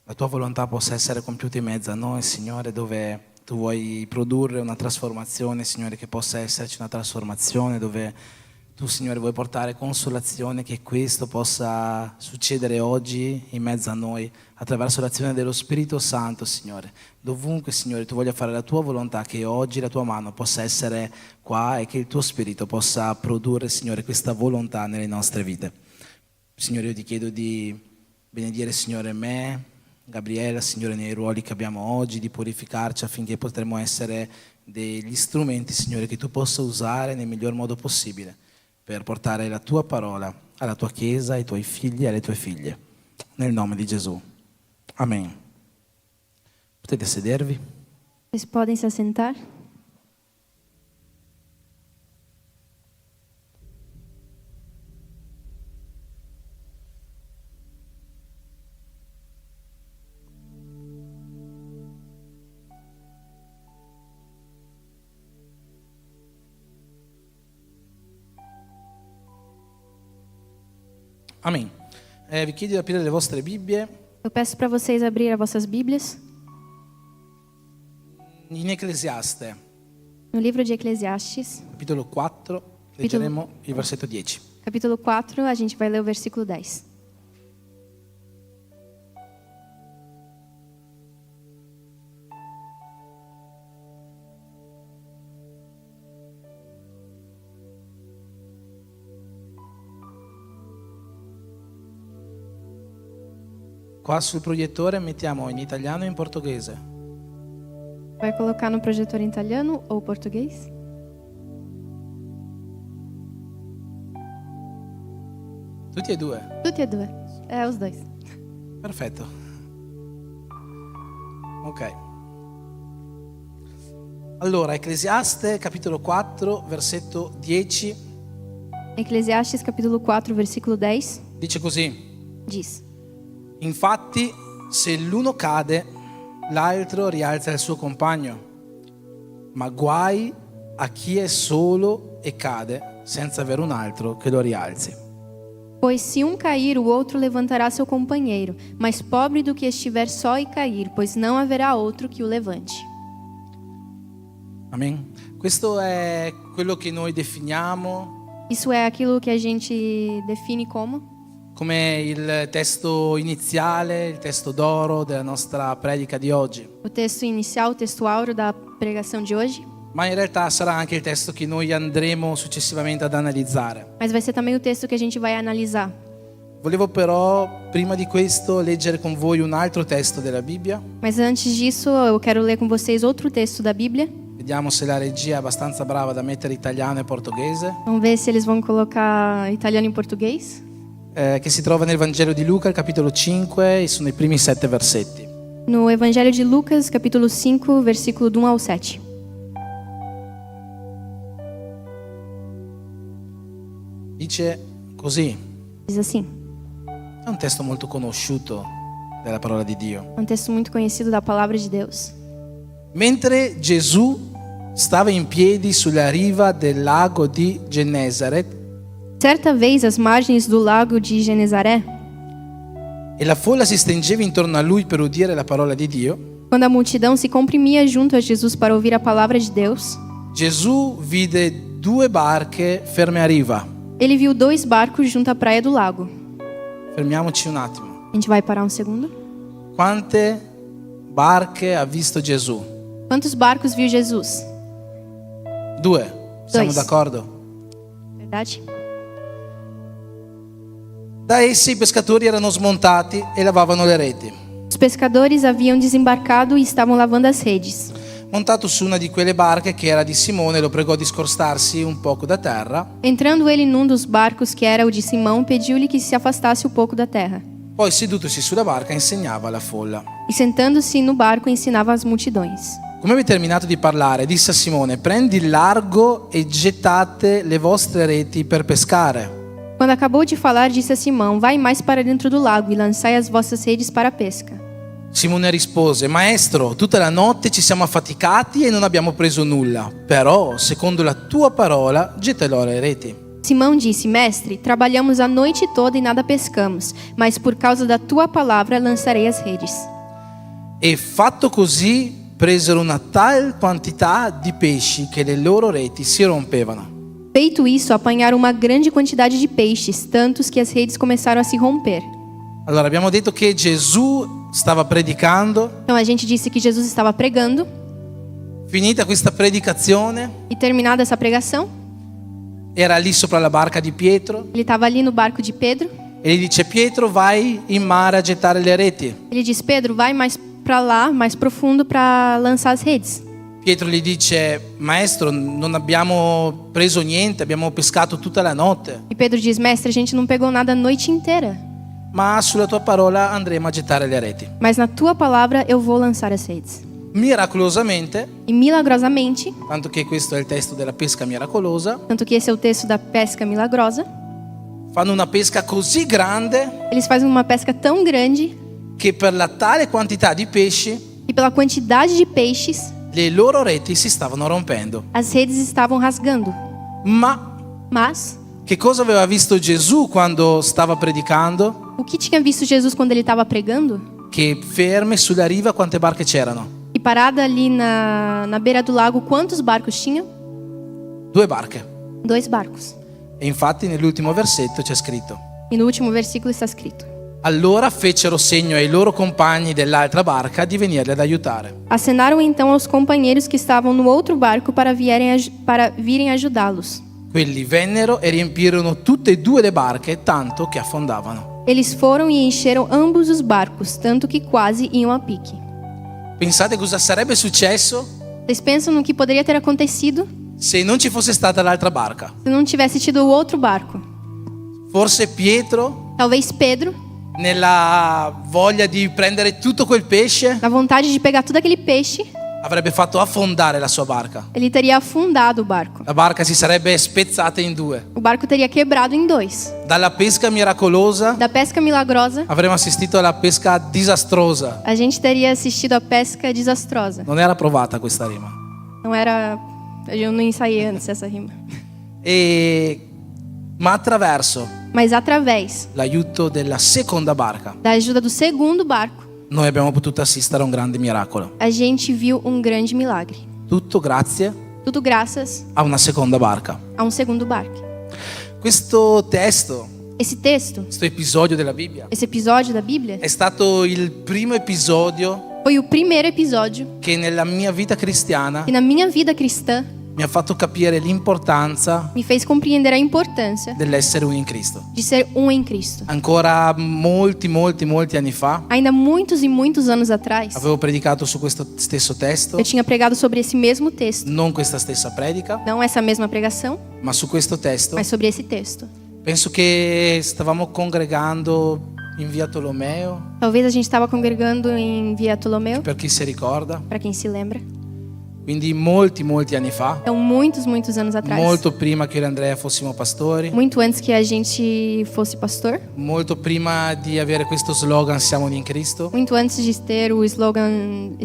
la tua volontà possa essere compiuta in mezzo a noi, Signore, dove tu vuoi produrre una trasformazione, Signore, che possa esserci una trasformazione, dove tu, Signore, vuoi portare consolazione, che questo possa succedere oggi in mezzo a noi, attraverso l'azione dello Spirito Santo, Signore. Dovunque, Signore, tu voglia fare la tua volontà, che oggi la tua mano possa essere qua e che il tuo Spirito possa produrre, Signore, questa volontà nelle nostre vite. Signore, io ti chiedo di benedire, Signore, me, Gabriella, Signore, nei ruoli che abbiamo oggi, di purificarci affinché potremo essere degli strumenti, Signore, che tu possa usare nel miglior modo possibile per portare la tua parola alla tua Chiesa, ai tuoi figli e alle tue figlie. Nel nome di Gesù. Amen. Potete sedervi? Vocês podem se assentar? Amen. Vi chiedo di aprire le vostre Bibbie Eu peço para vocês abrirem as vossas Bíblias in Ecclesiaste, no livro de Eclesiastes, capitolo 4, leggeremo il versetto 10. capítulo 4, a gente vai ler o versículo 10. Qua sul proiettore mettiamo in italiano e in portoghese. Vai colocar no projetor em italiano ou português? Tutti e due. Tutti e due. É, os dois. Perfetto. Ok. Allora, Ecclesiaste, capitolo 4, versetto 10, Eclesiastes, capítulo 4, versículo 10, dice così: diz: infatti, se l'uno cade, l'altro rialza il suo compagno, ma guai a chi è solo e cade senza avere un altro che lo rialzi. Pois se um cair, o outro levantará seu companheiro, mas pobre do que estiver só e cair, pois não haverá outro que o levante. Amen. Questo è quello che noi definiamo Isso é aquilo que a gente define como come il testo iniziale, il testo d'oro della nostra predica di oggi. o texto inicial, o texto áureo da pregação de hoje, Ma in realtà sarà anche il testo che noi andremo successivamente ad analizzare. mas vai ser também o texto que a gente vai analisar. Volevo però, prima di questo, leggere con voi un altro testo della Bibbia. Mas antes disso, eu quero ler com vocês outro texto da Bíblia. Vediamo se la regia è abbastanza brava da mettere italiano e portoghese, Vamos ver se eles vão colocar italiano em português. che si trova nel Vangelo di Luca, al capitolo 5, e sono i primi 7 versetti. No Evangelho de Lucas, capítulo 5, versículo do 1 ao 7. Dice così, Diz assim: è un testo molto conosciuto della parola di Dio. é um texto muito conhecido da palavra de Deus. Mentre Gesù stava in piedi sulla riva del lago di Gennesaret Certa vez, às margens do lago de Genezaré, e la folla si stringeva intorno a lui per udire la parola di Dio, quando a multidão se comprimia junto a Jesus para ouvir a palavra de Deus, Gesù vide 2 barche ferme a riva. ele viu 2 barcos junto à praia do lago. Fermiamoci un attimo. A gente vai parar um segundo. Quante barche ha visto Gesù? Quantos barcos viu Jesus? 2. Siamo 2. d'accordo? Verdade? Da essi i pescatori erano smontati e lavavano le reti. Os pescadores haviam desembarcado e estavam lavando as redes. Montato su una di quelle barche che era di Simone, lo pregò di scostarsi un poco da terra. Entrando ele num dos barcos, que era o de Simão, pediu-lhe que se afastasse um pouco da terra. Poi sedutosi sulla barca insegnava alla folla. E sentando-se no barco, ensinava as multidões. Come avete terminato di parlare, disse a Simone: prendi il largo e gettate le vostre reti per pescare. Quando acabou de falar, disse a Simão: vai mais para dentro do lago e lançai as vossas redes para a pesca. Simone rispose: Maestro, tutta la notte ci siamo affaticati e non abbiamo preso nulla. Però, secondo la tua parola, getterò le reti. Simão disse: Mestre, trabalhamos a noite toda e nada pescamos, mas por causa da tua palavra lançarei as redes. E fatto così presero una tal quantità di pesci che le loro reti si rompevano. Feito isso, apanharam uma grande quantidade de peixes, tantos que as redes começaram a se romper. Allora abbiamo detto che Gesù stava predicando. Então a gente disse que Jesus estava pregando, Finita questa predicazione, e terminada essa pregação, era lì sopra la barca di Pietro ele estava ali no barco de Pedro. e gli dice: Pietro, vai in mare a gettare le reti. Ele diz: Pedro, vai mais para lá, mais profundo, para lançar as redes. Pietro gli dice: Maestro, non abbiamo preso niente, abbiamo pescato tutta la notte, E Pedro diz: Mestre, a gente não pegou nada a noite inteira, ma sulla tua parola andremo a gettare le reti. mas na tua palavra eu vou lançar as redes. Miracolosamente, E milagrosamente, tanto che questo è il testo della pesca miracolosa, tanto que esse é o texto da pesca milagrosa, fanno una pesca così grande eles fazem uma pesca tão grande che per la tale quantità di pesci e pela quantidade de peixes, le loro reti si stavano rompendo. as redes estavam rasgando. Ma Mas che cosa aveva visto Gesù quando stava predicando? o que tinha visto Jesus quando ele estava pregando? Che ferme sulla riva quante barche c'erano? E parada ali na beira do lago, quantos barcos tinham? 2 barche. 2 barcos. E infatti nell'ultimo versetto c'è scritto: E no último versículo está escrito: allora fecero segno ai loro compagni dell'altra barca di venirli ad aiutare. Acenaram então aos companheiros que estavam no outro barco para virem ajudá-los. Quelli vennero e riempirono tutte e 2 le barche, tanto che affondavano. Eles foram e encheram ambos os barcos, tanto que quase iam a pique. Pensate cosa sarebbe successo Vocês pensam no que poderia ter acontecido se non ci fosse stata l'altra barca? se não tivesse tido o outro barco? Forse Pietro, Talvez Pedro, nella voglia di prendere tutto quel pesce, na vontade de pegar todo aquele peixe, avrebbe fatto affondare la sua barca. ele teria afundado o barco. La barca si sarebbe spezzata in 2. O barco teria quebrado em 2. Dalla pesca miracolosa Da pesca milagrosa, avremmo assistito alla pesca disastrosa. a gente teria assistido a pesca desastrosa. Non era provata questa rima. Não era... Eu não ensaiei antes essa rima. Ma attraverso Mas através l'aiuto della seconda barca da ajuda do segundo barco, noi abbiamo potuto assistere a un grande miracolo. a gente viu um grande milagre. Tutto grazie Tudo graças a una seconda barca. a um segundo barco. Questo testo, Esse texto, questo episodio della Bibbia, esse episódio da Bíblia, è stato il primo episodio foi o primeiro episódio che nella mia vita cristiana que na minha vida cristã mi ha fatto capire l'importanza me fez compreender a importância dell'essere uno in Cristo. de ser um em Cristo. Ancora molti anni fa Ainda muitos e muitos anos atrás, avevo predicato su questo stesso testo, eu tinha pregado sobre esse mesmo texto. non questa stessa predica, Não essa mesma pregação, ma su questo testo. mas sobre esse texto. Penso che stavamo congregando in via Tolomeo, Talvez a gente estava congregando em Via Tolomeu, per chi si ricorda, para quem se lembra. quindi molti anni fa, Então, muitos anos atrás. molto prima che io e Andrea fossimo pastori, Muito antes que a gente fosse pastor. molto prima di avere questo slogan Siamo in Cristo. Muito antes de ter o slogan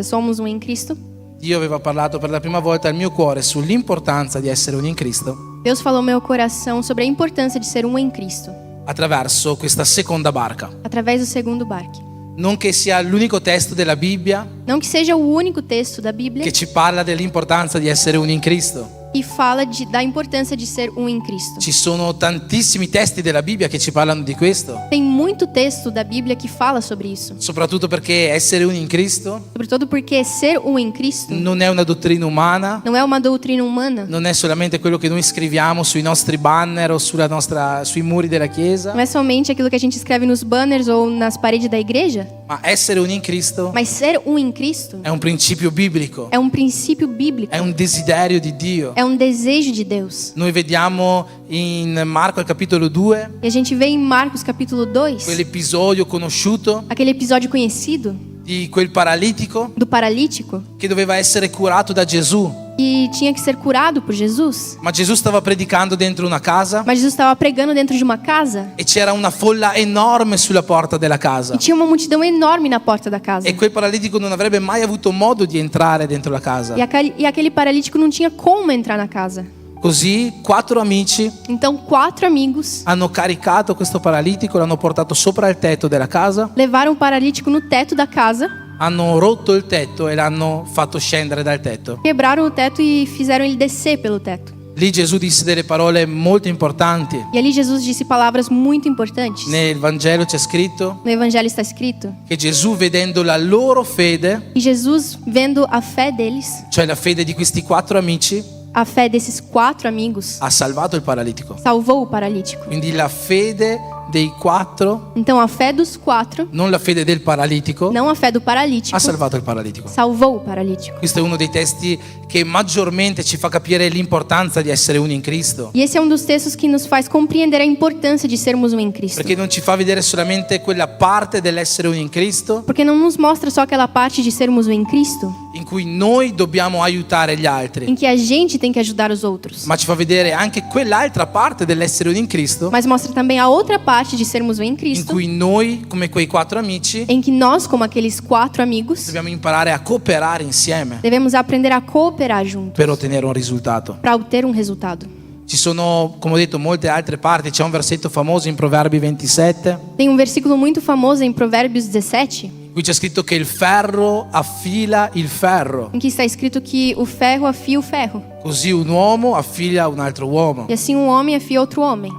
Somos um em Cristo. Dio aveva parlato per la prima volta al mio cuore sull'importanza di essere uno in Cristo Deus falou ao meu coração sobre a importância de ser um em Cristo, attraverso questa seconda barca. através do segundo barco. Non che sia l'unico testo della Bibbia Não que seja o único texto da Bíblia che ci parla dell'importanza di essere uno in Cristo. que fala da importância de ser um em Cristo. Ci sono tantissimi testi della Bibbia che ci parlano di questo, Tem muito texto da Bíblia que fala sobre isso. soprattutto perché essere uno in Cristo Sobretudo porque ser um em Cristo non è una dottrina umana, não é uma doutrina humana. non è solamente quello che noi scriviamo sui nostri banner o sui muri della chiesa, Não é somente aquilo que a gente escreve nos banners ou nas paredes da igreja. ma essere uno in Cristo Mas ser um em Cristo è un principio biblico, é um princípio bíblico. è un desiderio di Dio. É um desejo de Deus. Noi vediamo in Marco al capitolo 2 E a gente vê em Marcos capítulo 2, quell'episodio conosciuto aquele episódio conhecido di quel paralitico do paralítico che doveva essere curato da Gesù, que tinha que ser curado por Jesus. ma Gesù stava predicando dentro una casa Mas Jesus estava pregando dentro de uma casa e c'era una folla enorme sulla porta della casa e tinha uma multidão enorme na porta da casa. e quel paralitico non avrebbe mai avuto modo di entrare dentro la casa. E aquele paralítico não tinha como entrar na casa. Così 4 amici Então 4 amigos hanno caricato questo paralitico, l'hanno portato sopra il tetto della casa, levaram o paralítico no teto da casa, hanno rotto il tetto e l'hanno fatto scendere dal tetto. quebraram o teto e fizeram ele descer pelo teto. Lì Gesù disse delle parole molto importanti. E ali Jesus disse palavras muito importantes. Nel Vangelo c'è scritto No Evangelho está escrito che Gesù, vedendo la loro fede, que Jesus, vendo a fé deles, cioè la fede di questi 4 amici, a fé desses 4 amigos, ha salvato il paralitico. salvou o paralítico. Quindi la fede dei 4, Então a fé dos 4, non la fede del paralitico, não a fé do paralítico, ha salvato il paralitico. salvou o paralítico. Questo è uno dei testi che maggiormente ci fa capire l'importanza di essere uni in Cristo, E esse é um dos textos que nos faz compreender a importância de sermos um em Cristo. perché non ci fa vedere solamente quella parte dell'essere uni in Cristo Porque não nos mostra só aquela parte de sermos um em Cristo, in cui noi dobbiamo aiutare gli altri, em que a gente tem que ajudar os outros, ma ci fa vedere anche quell'altra parte dell'essere uni in Cristo, mas mostra também a outra parte de sermos um em in Cristo, cui noi, come quei 4 amici, em que nós, como aqueles 4 amigos, dobbiamo imparare a cooperare insieme devemos aprender a cooperar juntos per ottenere un risultato. para obter um resultado. Ci sono, come ho detto, molte altre parti. C'è un versetto famoso in Proverbi 27 Tem um versículo muito famoso em Provérbios 17, in cui c'è scritto che il ferro affila il ferro, em que está escrito que o ferro afia o ferro, così un uomo affila un altro uomo. e assim um homem afia outro homem.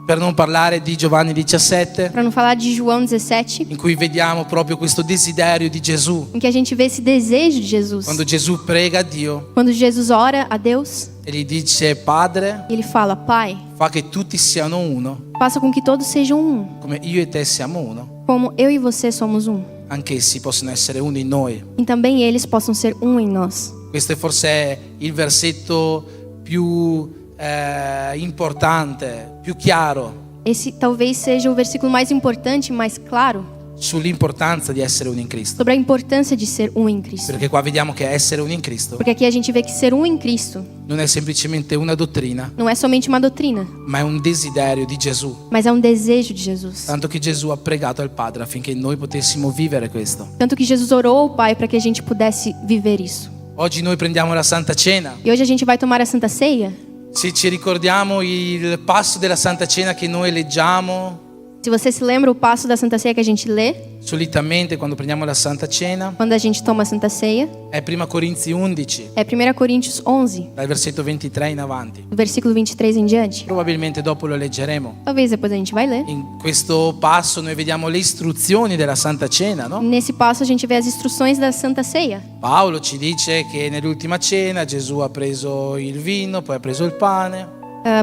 Per non parlare di Giovanni 17, Para não falar de João 17, in cui vediamo proprio questo desiderio di Gesù. em que a gente vê esse desejo de Jesus. Quando Gesù prega a Dio Quando Jesus ora a Deus, e gli dice: Padre, ele fala: Pai, fa che tutti siano uno, faça com que todos sejam um, come io e te siamo uno, como eu e você somos um. anch'essi possono essere uno in noi. E também eles possam ser um em nós. Questo è forse il versetto più importante, più chiaro Esse talvez seja o versículo mais importante e mais claro sull'importanza di essere uno in Cristo. sobre a importância de ser um em Cristo. Perché qua vediamo che essere uno in Cristo Porque aqui a gente vê que ser um em Cristo non è semplicemente una dottrina, não é somente uma doutrina, ma è un desiderio di Gesù. mas é um desejo de Jesus. Tanto che Gesù ha pregato al Padre affinché noi potessimo vivere questo. Tanto que Jesus orou ao Pai para que a gente pudesse viver isso. Oggi noi prendiamo la Santa Cena. E hoje a gente vai tomar a Santa Ceia. Se ci ricordiamo il passo della Santa Cena che noi leggiamo Se você se lembra o passo da Santa Ceia que a gente lê solitamente quando prendiamo la Santa Cena, quando a gente toma a Santa Ceia, è 1 Corinzi 11, é 1 Coríntios 11, dal versetto 23 in avanti. do versículo 23 em diante. Probabilmente dopo lo leggeremo. Talvez depois a gente vai ler. In questo passo noi vediamo le istruzioni della Santa Cena, no? Nesse passo a gente vê as instruções da Santa Ceia. Paolo ci dice che nell'ultima cena Gesù ha preso il vino, poi ha preso il pane,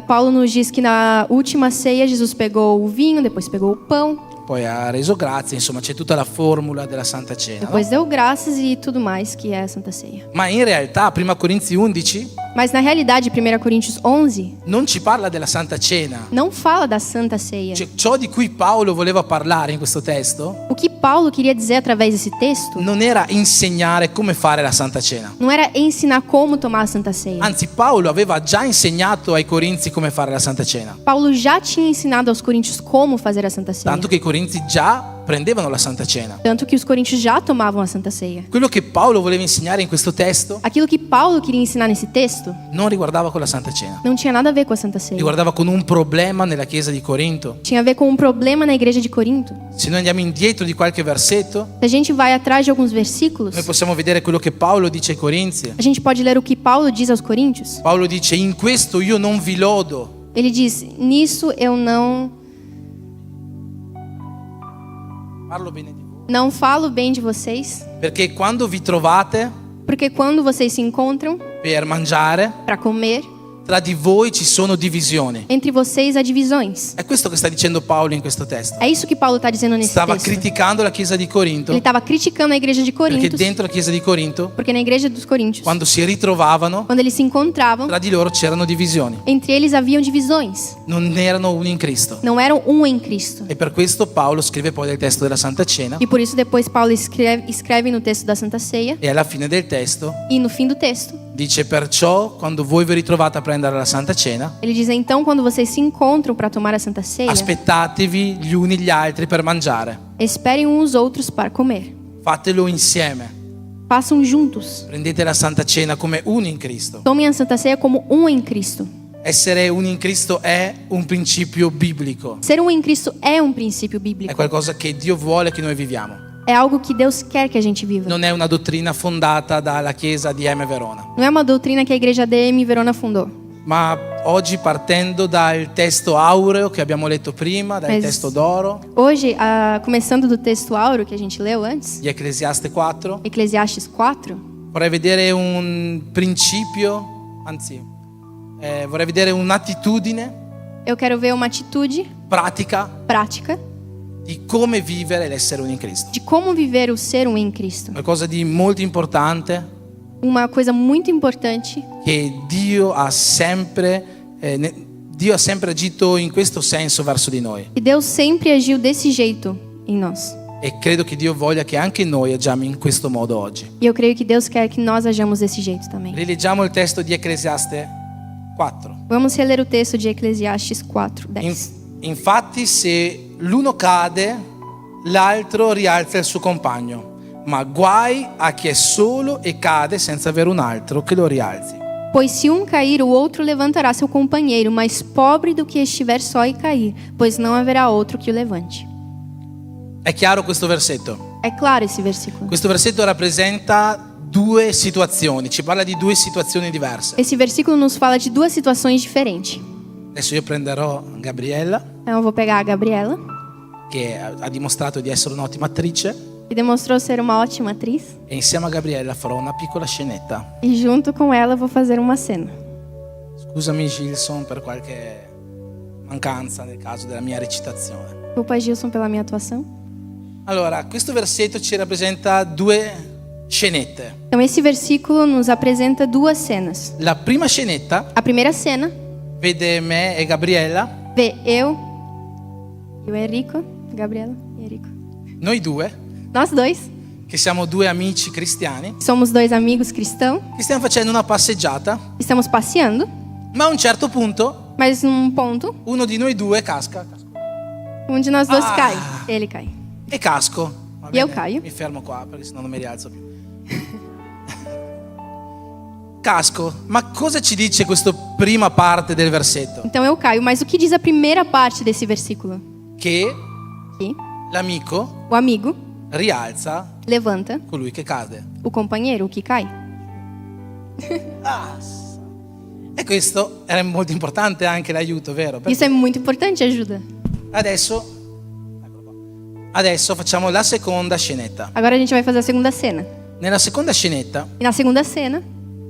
Paulo nos diz que na última ceia Jesus pegou o vinho, depois pegou o pão, poi ha reso grazie, insomma c'è tutta la formula della Santa Cena. No? depois deu graças e tudo mais que é a Santa Ceia. Ma in realtà 1 Corinzi 11 Mas na realidade, 1 Coríntios 11 non ci parla della Santa Cena. não fala da Santa Ceia. Cioè, ciò di cui Paolo voleva parlare in questo testo O que Paulo queria dizer através desse texto non era insegnare come fare la Santa Cena. não era ensinar como tomar a Santa Ceia. Anzi, Paolo aveva già insegnato ai Corinzi come fare la Santa Cena. Paulo já tinha ensinado aos coríntios como fazer a Santa Ceia. Tanto che i Corinzi già prendevano la Santa Cena. Tanto que os coríntios já tomavam a Santa Ceia. Quello che Paolo voleva insegnare in questo testo Aquilo que Paulo queria ensinar nesse texto non riguardava con la Santa Cena. não tinha nada a ver com a Santa Ceia. Riguardava con un problema nella chiesa di Corinto. Tinha a ver com um problema na igreja de Corinto. Se noi andiamo indietro di qualche versetto, Se a gente vai atrás de alguns versículos, noi possiamo vedere quello che Paolo dice ai Corinzi. a gente pode ler o que Paulo diz aos coríntios. Paolo dice: in questo io non vi lodo. Ele diz: nisso eu Parlo bene di voi. não falo bem de vocês, Perché quando vi trovate porque quando vocês se encontram per mangiare, para comer, tra di voi ci sono divisioni. entre vocês há divisões. È questo che sta dicendo Paolo in questo testo. É isso que Paulo está dizendo nesse Stava texto. criticando la chiesa di Corinto, Ele estava criticando a igreja de perché Corinto, dentro la chiesa di Corinto, porque na igreja dos coríntios, quando si ritrovavano, quando eles se encontravam, tra di loro c'erano divisioni. entre eles haviam divisões. Non erano uni in Cristo. Não eram um em Cristo. E per questo Paolo scrive poi del testo della Santa Cena E por isso depois Paulo escreve no texto da Santa Ceia e alla fine del testo e no fim do texto dice: perciò quando voi vi ritrovate a prendere la Santa Cena, ele diz: então quando vocês se encontram para tomar a Santa Ceia, aspettatevi gli uni gli altri per mangiare. esperem uns outros para comer. Fatelo insieme. Façam juntos. Prendete la Santa Cena come uni in Cristo. Tomem a Santa Ceia como um em Cristo. Essere uni in Cristo è un principio biblico. Ser um em Cristo é um princípio È bíblico. qualcosa che Dio vuole che noi viviamo. É algo que Deus quer que a gente viva. Non è una dottrina fondata dalla Chiesa di M. Verona. Não é uma doutrina que a igreja DM Verona fundou. Ma oggi, partendo dal testo aureo che abbiamo letto prima, dal Mas- testo d'oro Hoje, começando do texto áureo que a gente leu antes, di Ecclesiaste 4, Eclesiastes 4, vorrei vedere un principio, vorrei vedere un'attitudine eu quero ver uma atitude pratica prática di come vivere l'essere uno in Cristo. de como viver o ser um em Cristo. Qualcosa di molto importante Uma coisa muito importante che Dio ha sempre agito in questo senso verso di noi, que Deus sempre agiu desse jeito em nós. e credo che Dio voglia che anche noi agiamo in questo modo oggi. E eu creio que Deus quer que nós hajamos desse jeito também. Rileggiamo il testo di Ecclesiaste 4. Vamos reler o texto de Eclesiastes 4, 10. Infatti, se l'uno cade, l'altro rialza il suo compagno, ma guai a chi è solo e cade senza avere un altro che lo rialzi. Pois se um cair, o outro levantará seu companheiro, mais pobre do que estiver só e cair, pois não haverá outro que o levante. È chiaro questo versetto? É claro esse versículo. Questo versetto rappresenta due situazioni, ci parla di due situazioni diverse. Esse versículo nos fala de duas situações diferentes. Adesso io prenderò Gabriella, Então eu vou pegar a Gabriela, che ha dimostrato di essere un'ottima attrice, que demonstrou ser uma ótima atriz, e insieme a Gabriella farò una piccola scenetta. e junto com ela eu vou fazer uma cena. Scusami Gilson per qualche mancanza nel caso della mia recitazione. Desculpa, Gilson, pela minha atuação. Allora, questo versetto ci rappresenta due scenette. Então esse versículo nos apresenta duas cenas. La prima scenetta A primeira cena vede me e Gabriella, vê eu e o Henrico, Gabriela e Henrico. noi due, Nós dois che siamo due amici cristiani, somos dois amigos cristãos, che stiamo facendo una passeggiata, estamos passeando, ma a un certo punto mas num ponto, uno di noi due casca. um de nós dois Ah. cai. Ele cai. E casco. Va Io bene? caio. Mi fermo qua perché sennò non mi rialzo più. Casco. Ma cosa ci dice questa prima parte del versetto? Então eu caio. Mas o que diz a primeira parte desse versículo? Che Que l'amico o amigo rialza levanta colui che cade. o companheiro, o que cai. E questo era molto importante anche l'aiuto, vero? Isso é muito importante, ajuda. Adesso facciamo la seconda scenetta. Agora a gente vai fazer a segunda cena. Nella seconda scenetta E na segunda cena,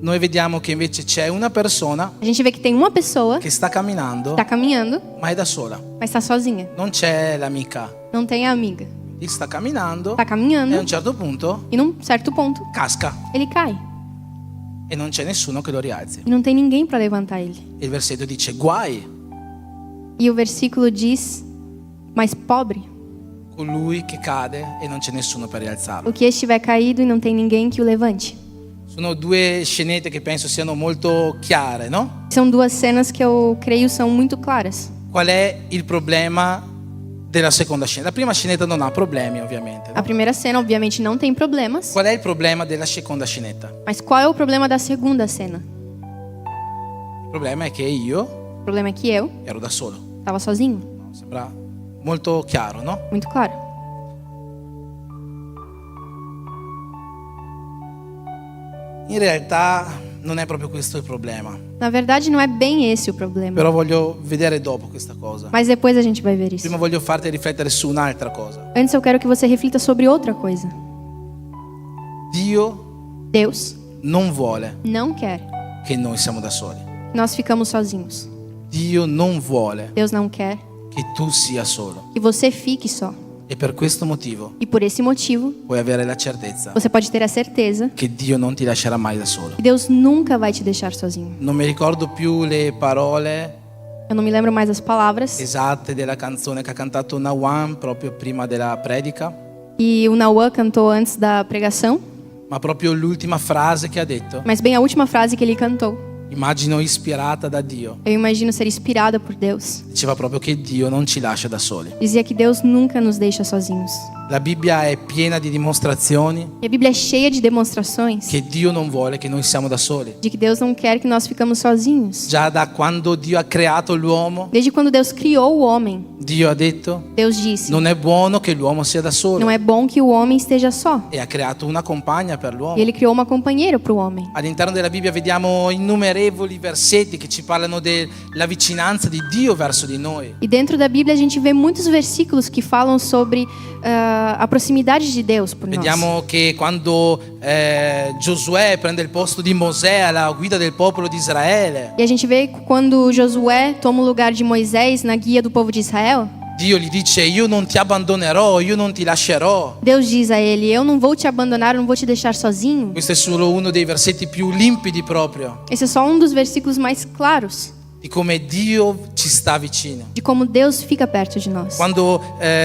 noi vediamo che invece c'è una persona a gente vê que tem uma pessoa che sta camminando, que tá caminhando, ma è da sola. mas tá sozinha. Non c'è l'amica. Não tem a amiga. Lui sta camminando Tá e a caminhando un certo punto e num certo ponto casca ele cai. e non c'è nessuno che lo rialzi. E não tem ninguém para levantar ele. Il versetto dice guai E o versículo diz: mais pobre, colui che cade e non c'è nessuno per rialzarlo. o que estiver caído e não tem ninguém que o levante. Sono due scenette che penso siano molto chiare, no? São duas cenas que eu creio são muito claras. Qual è il problema della seconda scena? La prima scenetta non ha problemi, ovviamente. A No? primeira cena, obviamente, não tem problemas. Qual è il problema della seconda scenetta? Mas qual é o problema da segunda cena? Il problema è che io O problema é que eu ero da solo. estava sozinho. No? Sembra molto chiaro, no? Muito claro. In realtà non è proprio questo il problema. Na verdade, não é bem esse o problema. Però voglio vedere dopo questa cosa. Mas depois a gente vai ver isso. Prima voglio farti riflettere su un'altra cosa. Antes eu quero que você reflita sobre outra coisa. Dio Deus non vuole não quer che noi siamo da soli. que nós ficamos sozinhos. Dio non vuole Deus não quer che tu sia solo. que você fique só. E per questo motivo E por esse motivo, puoi avere la certezza você pode ter a certeza che Dio non ti lascerà mai da solo. que Deus nunca vai te deixar sozinho. Non mi ricordo più le parole Eu não me lembro mais as palavras. esatte della canzone che ha cantato Nawan proprio prima della predica, E o Nauã cantou antes da pregação. ma proprio l'ultima frase che ha detto, Mas bem a última frase que ele cantou. immagino ispirata da Dio, Eu imagino ser inspirada por Deus. diceva proprio che Dio non ci lascia da soli. Dizia que Deus nunca nos deixa sozinhos. La Bibbia è piena di dimostrazioni E a Bíblia é cheia de demonstrações che Dio non vuole che noi siamo da soli. de que Deus não quer que nós ficamos sozinhos. Già da quando Dio ha creato l'uomo, Desde quando Deus criou o homem, Dio ha detto Deus disse: non è buono che l'uomo sia da solo. não é bom que o homem esteja só. E ha creato una compagna per E l'uomo. ele criou uma companheira para o homem. All'interno della Bibbia vediamo innumerevoli versetti che ci parlano della vicinanza di Dio verso di noi. E dentro da Bíblia a gente vê muitos versículos que falam sobre a proximidade de Deus por nós. Vediamo che quando Giosuè prende il posto di Mosè alla guida del popolo di Israele, E a gente vê quando Josué toma o lugar de Moisés na guia do povo de Israel, Dio gli dice io non ti abbandonerò, io non ti lascerò. Deus diz a ele: eu não vou te abandonar, eu não vou te deixar sozinho. Questo è solo uno dei versetti più limpidi proprio, Esse é só um dos versículos mais claros di come Dio ci sta vicino. de como Deus fica perto de nós. Quando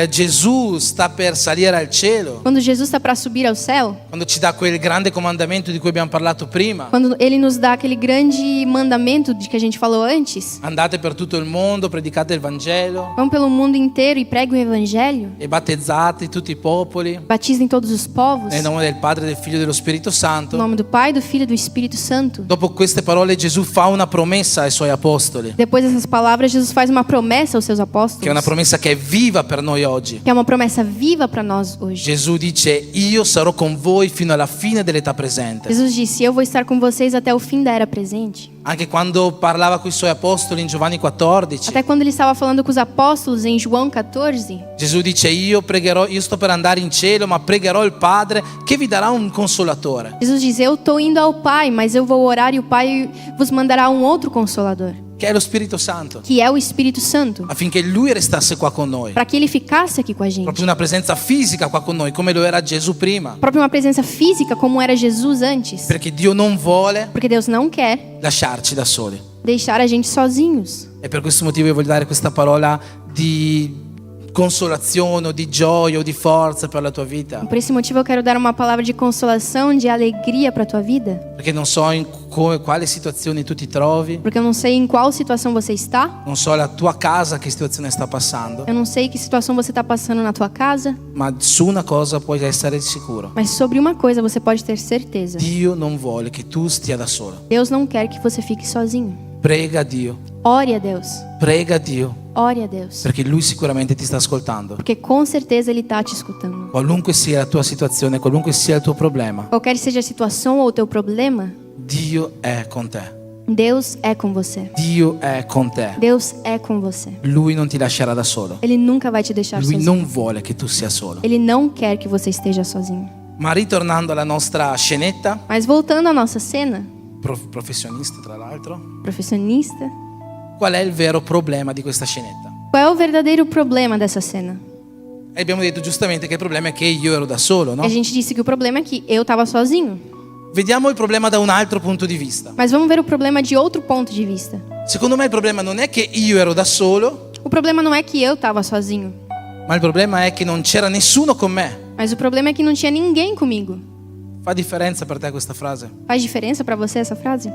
Gesù sta per salire al cielo, Quando Jesus está para subir ao céu, quando ci dà quel grande comandamento di cui abbiamo parlato prima, quando ele nos dá aquele grande mandamento de que a gente falou antes: andate per tutto il mondo, predicate il Vangelo vão pelo mundo inteiro e preguem o evangelho, e battezzate tutti i popoli batizem todos os povos, nel nome del Padre, del Figlio e dello Spirito em Santo. nome do Pai, do Filho e do Espírito Santo. Dopo queste parole Gesù fa una promessa ai suoi apostoli, Depois dessas palavras, Jesus faz uma promessa aos seus che è apóstolos, una promessa che è viva per noi oggi. que é uma promessa viva para nós hoje. Gesù dice io sarò con voi fino alla fine dell'età presente. Jesus disse: eu vou estar com vocês até o fim da era presente. Anche quando parlava con i suoi apostoli in Giovanni 14, Até quando ele estava falando com os apóstolos em João 14, Gesù dice io pregherò, io sto per andare in cielo, ma pregherò il Padre che vi darà un consolatore, Jesus diz: eu estou indo ao Pai, mas eu vou orar e o Pai vos mandará um outro consolador, che è lo Spirito Santo, que é o Espírito Santo, affinché lui restasse qua con noi. para que ele ficasse aqui com a gente. Proprio una presenza fisica qua con noi, come lo era Gesù prima. Proprio uma presença física como era Jesus antes. Perché Dio non vuole Porque Deus não quer lasciarci da soli. deixar a gente sozinhos. E per questo motivo io voglio dare questa parola di consolazione o di gioia o di forza per la tua vita. Por esse motivo eu quero dar uma palavra de consolação, de alegria para tua vida. Perché non so in quale situazione tu ti trovi, Porque eu não sei em qual situação você está. non so la tua casa che situazione sta passando, Eu não sei que situação você está passando na tua casa. ma su una cosa puoi essere sicuro. Mas sobre uma coisa você pode ter certeza: Dio non vuole che tu stia da solo. Deus não quer que você fique sozinho. Prega Dio, Ore a Deus. prega Dio, Ore a Deus. perché Lui sicuramente ti sta ascoltando. Porque com certeza Ele está te escutando. Qualunque sia la tua situazione, qualunque sia il tuo problema, Qualquer seja a situação ou o teu problema, Dio è con te. Deus é com você. Dio è con te. Deus é com você. Lui non ti lascerà da solo. Ele nunca vai te deixar Lui sozinho. non vuole che tu sia solo. Ele não quer que você esteja sozinho. Ma ritornando alla nostra scenetta, Mas voltando à nossa cena, professionista tra l'altro, profissionista, qual è il vero problema di questa scenetta? qual é o verdadeiro problema dessa cena? E abbiamo detto giustamente che il problema è che io ero da solo, no? A gente disse que o problema é que eu estava sozinho. Vediamo il problema da un altro punto di vista. Mas vamos ver o problema de outro ponto de vista. Secondo me il problema non è che io ero da solo, O problema não é que eu estava sozinho, ma il problema è che non c'era nessuno con me. mas o problema é que não tinha ninguém comigo. Fa differenza per te questa frase? Faz diferença para você essa frase?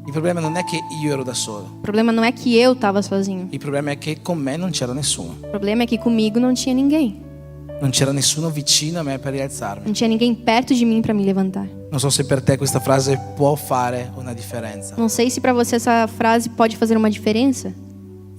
Il problema non è che io ero da solo, O problema não é que eu estava sozinho. il problema è che con me non c'era nessuno. O problema é que comigo não tinha ninguém. Non c'era nessuno vicino a me per rialzarmi. Não tinha ninguém perto de mim para me levantar. Non so se per te questa frase può fare una differenza. Não sei se para você essa frase pode fazer uma diferença.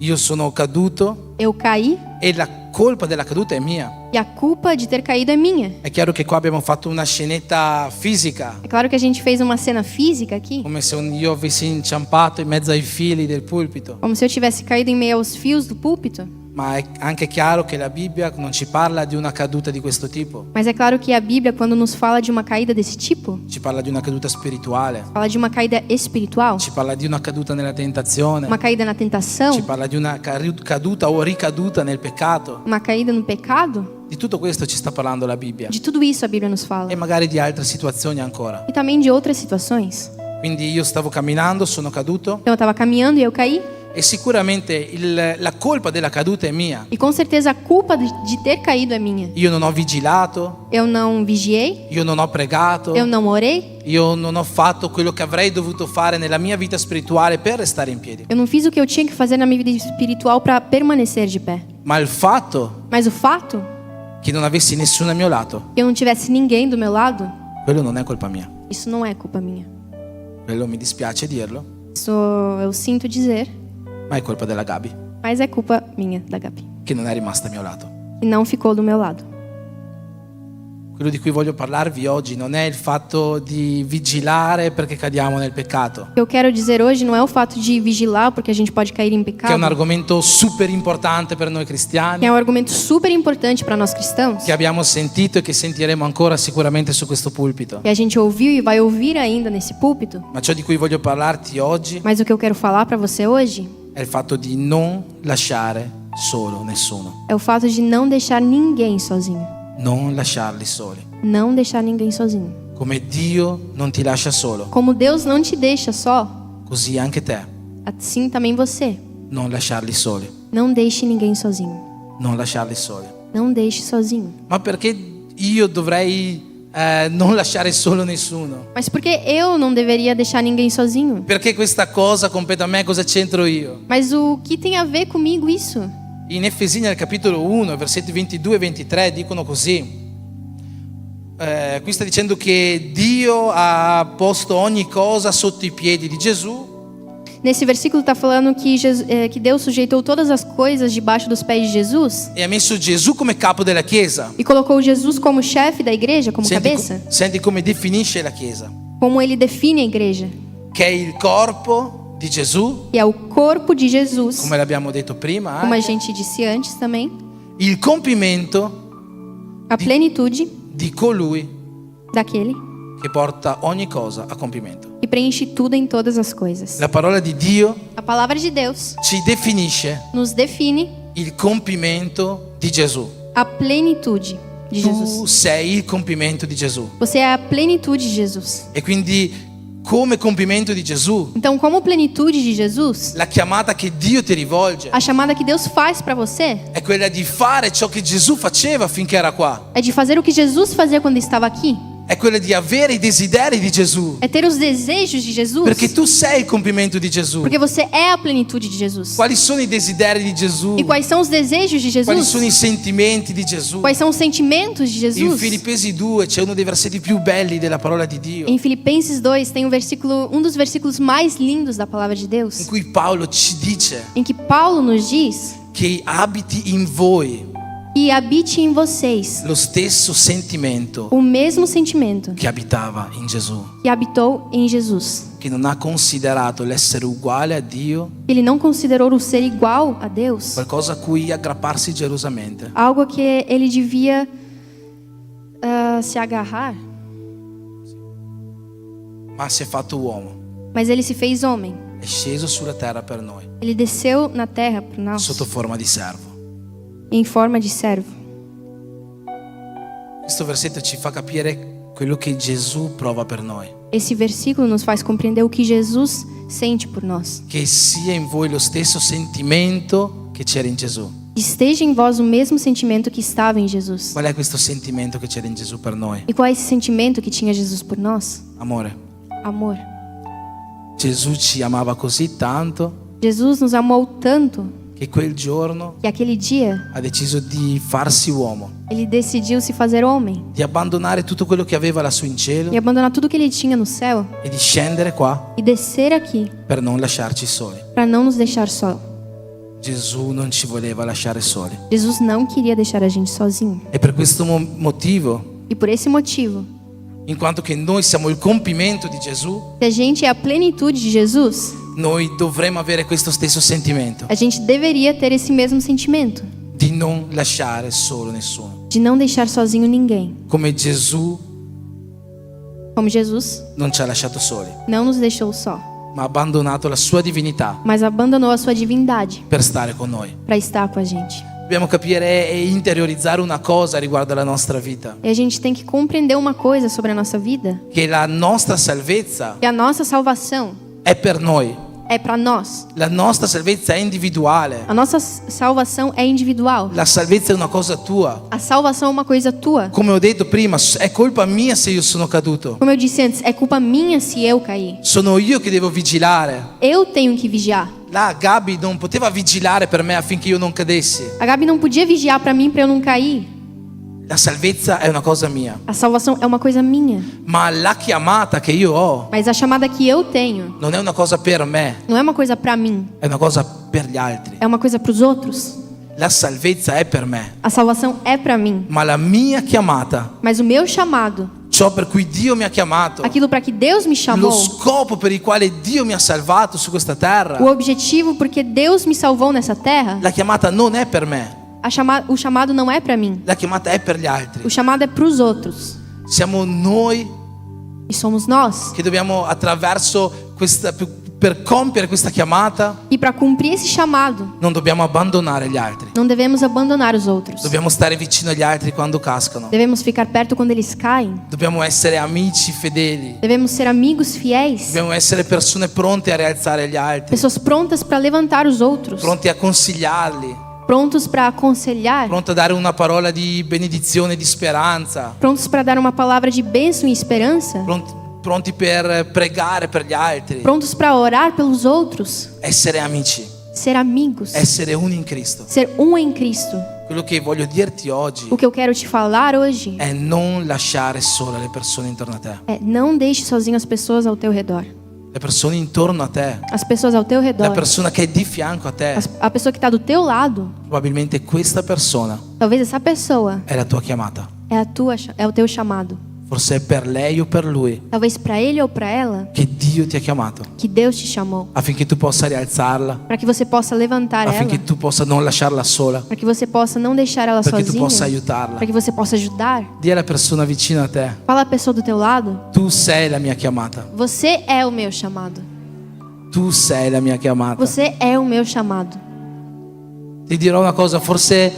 Io sono caduto Eu caí e la colpa della caduta è mia. e a culpa de ter caído é minha. È chiaro che qua abbiamo fatto una scenetta fisica, É claro que a gente fez uma cena física aqui, come se io avessi inciampato in mezzo ai fili del pulpito. como se eu tivesse caído em meio aos fios do púlpito. Ma è anche chiaro che la Bibbia non ci parla di una caduta di questo tipo, Mas é claro que a Bíblia, quando nos fala de uma caída desse tipo, ci parla di una caduta spirituale, fala de uma caída espiritual, ci parla di una caduta nella tentazione, uma caída na ci tentação, parla di una caduta o ricaduta nel peccato. uma caída no pecado. Di tutto questo ci sta parlando la Bibbia De tudo isso a Bíblia nos fala. e magari di altre situazioni ancora. E também de outras situações. Quindi io stavo camminando, sono caduto Então eu estava caminhando e eu caí. e sicuramente la colpa della caduta è mia. E com certeza a culpa de ter caído é minha. Io non ho vigilato, Eu não vigiei, io non ho pregato, eu não orei, io non ho fatto quello che avrei dovuto fare nella mia vita spirituale per restare in piedi. eu não fiz o que eu tinha que fazer na minha vida espiritual para permanecer de pé. Ma il fatto Mas o fato che non avessi nessuno al mio lato, que eu não tivesse ninguém do meu lado, quello non è colpa mia. isso não é culpa minha. Quello mi dispiace dirlo, Isso eu sinto dizer, ma è colpa della Gabi, mas é culpa minha, da Gabi, che non è rimasta al mio lato. e não ficou do meu lado. Quello di cui voglio parlarvi oggi non è il fatto di vigilare perché cadiamo nel peccato, O que eu quero dizer hoje não é o fato de vigilar porque a gente pode cair em che è pecado, un argomento super importante per noi que cristiani, é um argumento super importante para nós cristãos, che abbiamo sentito e che sentiremo ancora sicuramente su questo pulpito. que a gente ouviu e vai ouvir ainda nesse púlpito. Ma ciò di cui voglio parlarti oggi Mas o que eu quero falar para você hoje è il fatto di non lasciare solo nessuno, é o fato de não deixar ninguém sozinho. non lasciarli soli, Não deixar ninguém sozinho. come Dio non ti lascia solo, Como Deus não te deixa só, così anche te assim também você. non lasciarli soli, Não deixe ninguém sozinho. non lasciarli soli. Não deixe sozinho. Ma perché io dovrei non lasciare solo nessuno? Mas por que eu não deveria deixar ninguém sozinho? Perché questa cosa compete a me, cosa c'entro io? Mas o que tem a ver comigo isso? In Efesini al capitolo 1, versetti 22 e 23 dicono così. Qui sta dicendo che Dio ha posto ogni cosa sotto i piedi di Gesù Nesse versículo está falando que Deus sujeitou todas as coisas debaixo dos pés de Jesus e ha messo Gesù come capo della Chiesa. e colocou Jesus como chefe da igreja, como Senti, cabeça. senti come definisce la Chiesa, Como ele define a igreja, che è il corpo di Gesù, que é o corpo de Jesus, come l'abbiamo detto prima, como a gente disse antes também, il compimento a plenitude di colui daquele che porta ogni cosa a compimento. que preenche tudo em todas as coisas. La parola di Dio A palavra de Deus ci definisce nos define il compimento di Gesù. a plenitude de Tu Jesus. sei il compimento di Gesù. Você é a plenitude de Jesus. E quindi come compimento di Gesù, Então, como plenitude de Jesus, la chiamata che Dio ti rivolge a chamada que Deus faz para você è quella di fare ciò che Gesù faceva finché era qua. é de fazer o que Jesus fazia quando estava aqui. È quella di avere i desideri di Gesù. É ter os desejos de Jesus. Perché tu sei il compimento di Gesù. Porque você é a plenitude de Jesus. Quali sono i desideri di Gesù? E quais são os desejos de Quali sono i Jesus? sentimenti di Gesù? Quais são os sentimentos de In Jesus? Filippesi 2 c'è uno dei versetti più belli della parola di Dio, Em Filipenses 2 tem um dos versículos mais lindos da palavra de in Deus, cui Paolo ci dice em que Paulo nos diz che abiti in voi e habite em vocês lo stesso sentimento o mesmo sentimento che abitava in Gesù, que habitou em Jesus. che non ha considerato l'essere uguale a Dio Ele não considerou o ser igual a Deus qualcosa a cui aggrapparsi gelosamente, algo que ele devia se agarrar, ma si è fatto uomo, mas ele se fez homem. è sceso sulla terra per noi, Ele desceu na terra por nós sotto forma di servo. em forma de servo. Questo versetto ci fa capire quello che Gesù prova per noi, Esse versículo nos faz compreender o que Jesus sente por nós. che sia in voi lo stesso sentimento che c'era in Gesù. Esteja em vós o mesmo sentimento que estava em Jesus. Qual è questo sentimento che c'era in Gesù per noi? E qual é esse sentimento que tinha Jesus por nós? Amore. Amor. Gesù ci amava così tanto Jesus nos amou tanto che quel giorno que aquele dia ha deciso di farsi uomo, ele decidiu se fazer homem di abbandonare tutto quello che aveva lassù in cielo e abandonar tudo que ele tinha no céu e di scendere qua e descer aqui per non lasciarci soli. para não nos deixar só. Gesù non ci voleva lasciare soli. Jesus não queria deixar a gente sozinho. E per questo motivo, E por esse motivo, in quanto che noi siamo il compimento di Gesù, se a gente é a plenitude de Jesus, noi dovremmo avere questo stesso sentimento a gente deveria ter esse mesmo sentimento di non lasciare solo nessuno. de não deixar sozinho ninguém. Come Gesù Como Jesus non ci ha lasciato soli, não nos deixou só, ma ha abbandonato la sua divinità mas abandonou a sua divindade per stare con noi. para estar com a gente. Dobbiamo capire e interiorizzare una cosa riguardo alla nostra vita, E a gente tem que compreender uma coisa sobre a nossa vida, che la nostra salvezza que a nossa salvação è per noi. é para nós. La nostra salvezza è individuale. A nossa salvação é individual. La salvezza è una cosa tua. A salvação é uma coisa tua. Come ho detto prima, è colpa mia se io sono caduto. Como eu disse antes, é culpa minha se eu cair. Sono io che devo vigilare. Eu tenho que vigiar. La Gabi non poteva vigilare per me affinché io non cadessi. A Gabi não podia vigiar para mim para eu não cair. La salvezza è una cosa mia, A salvação é uma coisa minha. ma la chiamata che io ho Mas a chamada que eu tenho non è una cosa per me, não é uma coisa para mim, è una cosa per gli altri. é uma coisa para os outros. La salvezza è per me, A salvação é para mim, ma la mia chiamata, mas o meu chamado, ciò per cui Dio mi ha chiamato, aquilo para que Deus me lo chamou, scopo per il quale Dio mi ha salvato su questa terra, o objetivo porque Deus me salvou nessa terra, la chiamata non è per me, o chamado não é para mim. la chiamata è per gli altri. O chamado é para os outros. Siamo noi E somos nós. che dobbiamo attraverso questa, per compiere questa chiamata, E para cumprir esse chamado, non dobbiamo abbandonare gli altri. não devemos abandonar os outros. Dobbiamo stare vicino agli altri quando cascano. Devemos ficar perto quando eles caem. Dobbiamo essere amici fedeli. Devemos ser amigos fiéis. Dobbiamo essere persone pronte a rialzare gli altri, Pessoas prontas para levantar os outros. pronti a consigliarli, Prontos para aconselhar. pronti a dare una parola di benedizione, di speranza, Prontos para dar uma palavra de bênção e esperança. pronti per pregare per gli altri. Prontos para orar pelos outros. Essere amici, Ser amigos. essere uni in Cristo. Ser um em Cristo. Quello che voglio dirti oggi O que eu quero te falar hoje è non lasciare sole le persone intorno a te. é: não deixe sozinho as pessoas ao teu redor. Le persone intorno a te, As pessoas ao teu la redor. persona che è di fianco a te, A pessoa que está do teu lado. probabilmente questa persona Talvez essa pessoa è la tua chiamata. é o teu chamado. Forse è per lei o per lui Talvez para ele ou para ela che Dio ti ha chiamato, que Deus te chamou, affinché tu possa rialzarla, para que você possa levantar ela, affinché tu possa non lasciarla sola, para que você possa não deixar ela perché tu sozinha, possa aiutarla. para que você possa ajudar. Dì alla persona vicino a te: Fala a pessoa do teu lado: tu sei la mia chiamata, você é o meu chamado. tu sei la mia chiamata. Você é o meu chamado. Ti dirò una cosa, forse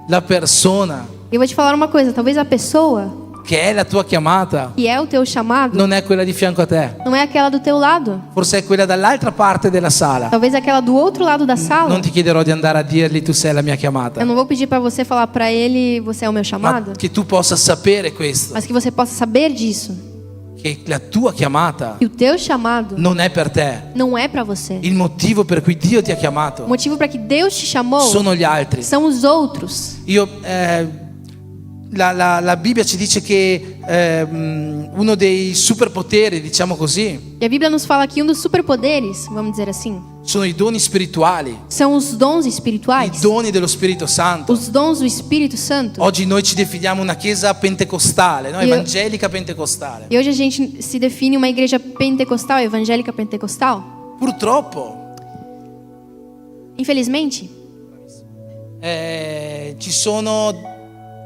la persona Eu vou te falar uma coisa: talvez a pessoa che è la tua chiamata que é o teu chamado non è quella di fianco a te, não é aquela do teu lado. forse è quella dall'altra parte della sala. Talvez aquela do outro lado da sala. Non ti chiederò di andare a dirgli tu sei la mia chiamata, Eu não vou pedir para você falar para ele: você é o meu ma chamado. che tu possa sapere questo, Mas que você possa saber disso. che la tua chiamata Que o teu chamado non è per te. não é para você. Il motivo per cui Dio ti ha O chiamato motivo para que Deus te chamou sono gli altri. são os outros. La Bibbia ci dice che uno dei superpoteri, diciamo così, E a Bíblia nos fala que dos superpoderes, vamos dizer assim, sono i doni spirituali, são os dons i espirituais, doni dello Spirito Santo. os dons do Espírito Santo. Oggi noi ci definiamo una chiesa pentecostale, no? Io- Evangelica pentecostale. E hoje a gente se define uma igreja pentecostal, evangélica pentecostal. Purtroppo Infelizmente, ci sono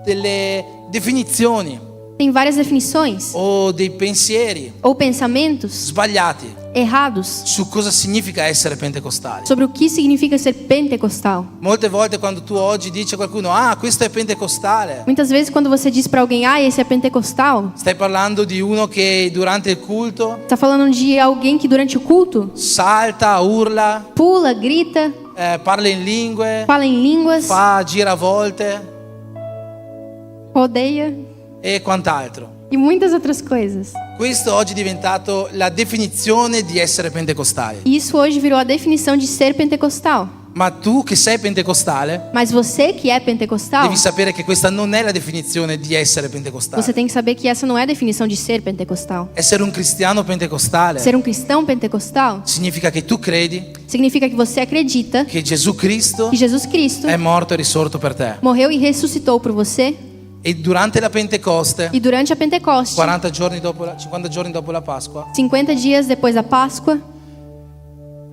delle definizioni tem várias definições o dei pensieri ou pensamentos sbagliati errados su cosa significa essere pentecostali. sobre o que significa ser pentecostal. Molte volte quando tu oggi dici a qualcuno: ah, questo è pentecostale, Muitas vezes quando você diz para alguém: "Ah, esse é pentecostal", stai parlando di uno che durante il culto está falando de alguém que durante o culto salta, urla, pula, grita, parla in lingue, fala em línguas, fa giravolte rodeia e quant'altro. e muitas outras coisas. Questo oggi è diventato la definizione di essere pentecostali. E isso hoje virou a definição de ser pentecostal. Ma tu che sei pentecostale Mas você que é pentecostal, devi sapere che questa non è la definizione di essere pentecostale. você tem que saber que essa não é a definição de ser pentecostal. Essere un cristiano pentecostale Ser um cristão pentecostal significa che tu credi significa que você acredita che Gesù Cristo que Jesus Cristo è morto e risorto per te. morreu e ressuscitou por você. E durante la Pentecoste, E durante a Pentecoste, 50 giorni dopo la Pasqua, 50 dias depois da Páscoa,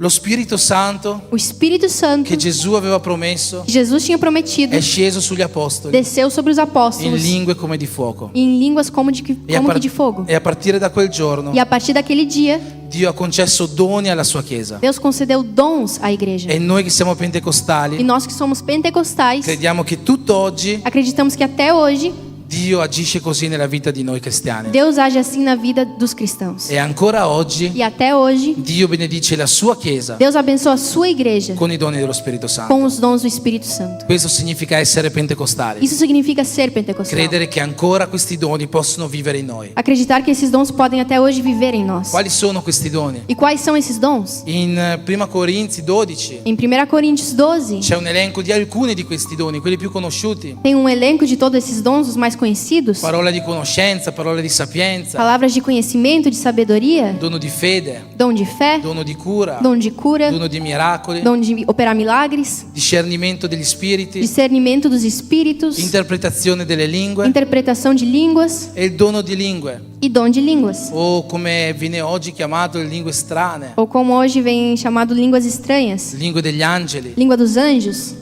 lo Spirito Santo o Espírito Santo che Gesù aveva promesso que Jesus tinha prometido è sceso sugli apostoli desceu sobre os in apóstolos lingue come di fuoco. em línguas como que de fogo. E a partire da quel giorno E a partir daquele dia, Dio ha concesso doni alla sua Chiesa. Deus concedeu dons à igreja. E noi che siamo E pentecostali nós que somos pentecostais, crediamo che tutt'oggi acreditamos que até hoje Dio agisce così nella vita di noi cristiani. Deus age assim na vida dos cristãos. E ancora oggi E até hoje, Dio benedice la sua Chiesa Deus abençoa a sua igreja con i doni dello Spirito Santo. com os dons do Espírito Santo. Questo significa essere pentecostali. Isso significa ser pentecostal. Credere che ancora questi doni possono vivere in noi. Acreditar que esses dons podem até hoje viver em nós. Quali sono questi doni? E quais são esses dons? In 1 Corinzi 12 Em 1 Coríntios 12, c'è un elenco di alcuni di questi doni, quelli più conosciuti. tem um elenco de todos esses dons, os mais conhecidos. Parola di conoscenza, parola di sapienza, Palavras de conhecimento, de sabedoria, dono di fede, dom de fé, dono di cura, dom de cura, dono di miracoli, dom de operar milagres, discernimento degli spiriti, discernimento dos espíritos, interpretazione delle lingue interpretação de línguas e il dono di lingue, e dom de línguas. o come viene oggi chiamato le lingue strane, Ou como hoje vem chamado línguas estranhas, lingue degli angeli. língua dos anjos.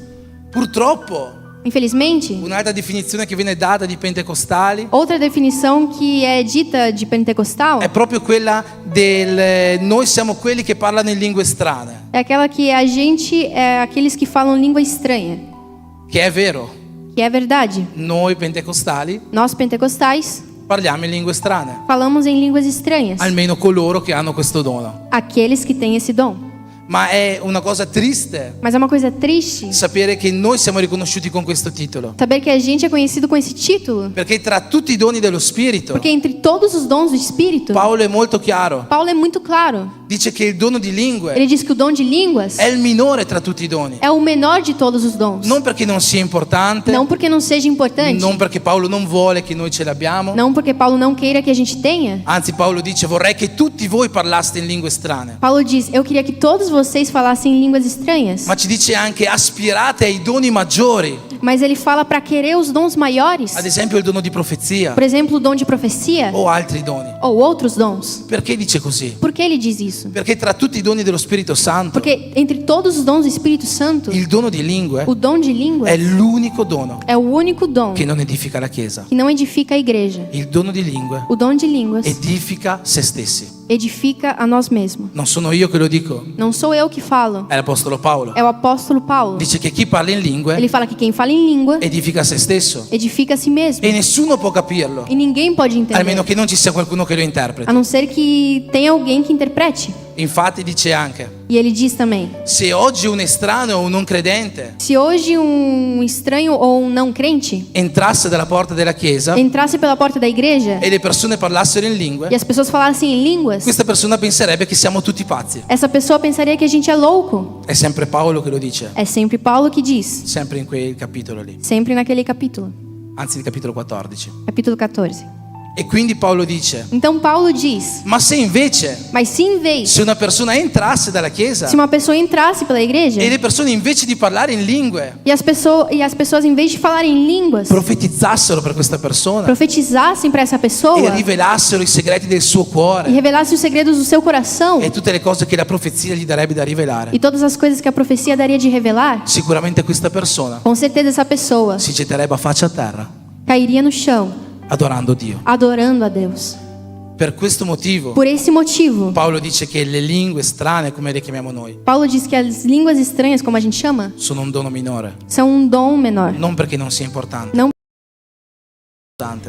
Purtroppo, Infelizmente, un'altra definizione che viene data di pentecostali outra definição que é dita de pentecostal è proprio quella del noi siamo quelli che parlano in lingue strane, é aquela que a gente é aqueles que falam língua estranha, che è vero. que é verdade. Noi pentecostali Nós pentecostais parliamo in lingue strane, falamos em línguas estranhas, almeno coloro che hanno questo dono. aqueles que têm esse dom. Ma è una cosa triste Mas é uma coisa triste sapere che noi siamo riconosciuti con questo titolo, saber que a gente é conhecido com esse título, perché tra tutti i doni dello Spirito, porque entre todos os dons do Espírito, Paolo è molto chiaro, Paulo é muito claro. dice che il dono di lingue Ele diz que o dom de línguas è il minore tra tutti i doni, é o menor de todos os dons. non perché non sia importante, Não porque não seja importante, non perché Paolo non vuole che noi ce l'abbiamo, não porque Paulo não queira que a gente tenha. anzi Paolo dice vorrei che tutti voi parlaste in lingue strane, Paulo diz: eu queria que todos vocês falassem línguas estranhas. ma ci dice anche aspirate ai doni maggiori, Mas ele fala para querer os dons maiores. ad esempio il dono di profezia Por exemplo, o dom de profecia o altri doni. ou outros dons. Perché dice così? Por que ele diz isso? Perché tra tutti i doni dello Spirito Santo Porque entre todos os dons do Espírito Santo, il dono di lingue o dom de língua è l'unico dono é o único dom che non edifica la Chiesa. que não edifica a igreja. Il dono di lingue O dom de línguas edifica se stessi. edifica a nós mesmos. Non sono io che lo dico, Não sou eu que falo, è l'Apostolo Paolo. é o apóstolo Paulo. Dice che chi parla in lingue Ele fala que quem fala em língua edifica se stesso edifica a si mesmo. e nessuno può capirlo, E ninguém pode almeno entender, che non ci sia qualcuno che lo a interpreti. não ser que tenha alguém que interprete. Infatti dice anche, E ele diz também: se oggi un estraneo o un non credente se hoje um estranho ou um não crente entrasse dalla porta della Chiesa entrasse pela porta da igreja e le persone parlassero in lingue, e as pessoas falassem em línguas, questa persona penserebbe che siamo tutti pazzi. essa pessoa pensaria que a gente é louco. È sempre Paolo che lo dice, É sempre Paulo que diz, sempre in quel capitolo lì, sempre naquele capítulo, anzi nel capitolo 14. capítulo 14. E quindi Paolo dice, Então Paulo diz: ma se invece, mas se em vez, se una persona entrasse dalla Chiesa se uma pessoa entrasse pela igreja e le persone invece di parlare in lingue e as pessoas em vez de falarem em línguas profetizzassero per questa persona profetizassem para essa e pessoa rivelassero i segreti del suo e cuore revelassem os segredos do seu coração e tutte le cose che la profezia gli darebbe da rivelare, e todas as coisas que a profecia daria de revelar, sicuramente questa persona com certeza essa pessoa si getterebbe a faccia a terra cairia no chão adorando Dio. adorando a Deus. Per questo motivo Por esse motivo, Paolo dice che le lingue strane, come le chiamiamo noi, Paulo diz que as línguas estranhas, como a gente chama, sono un dono minore, são um dom menor, non perché non sia importante, Não.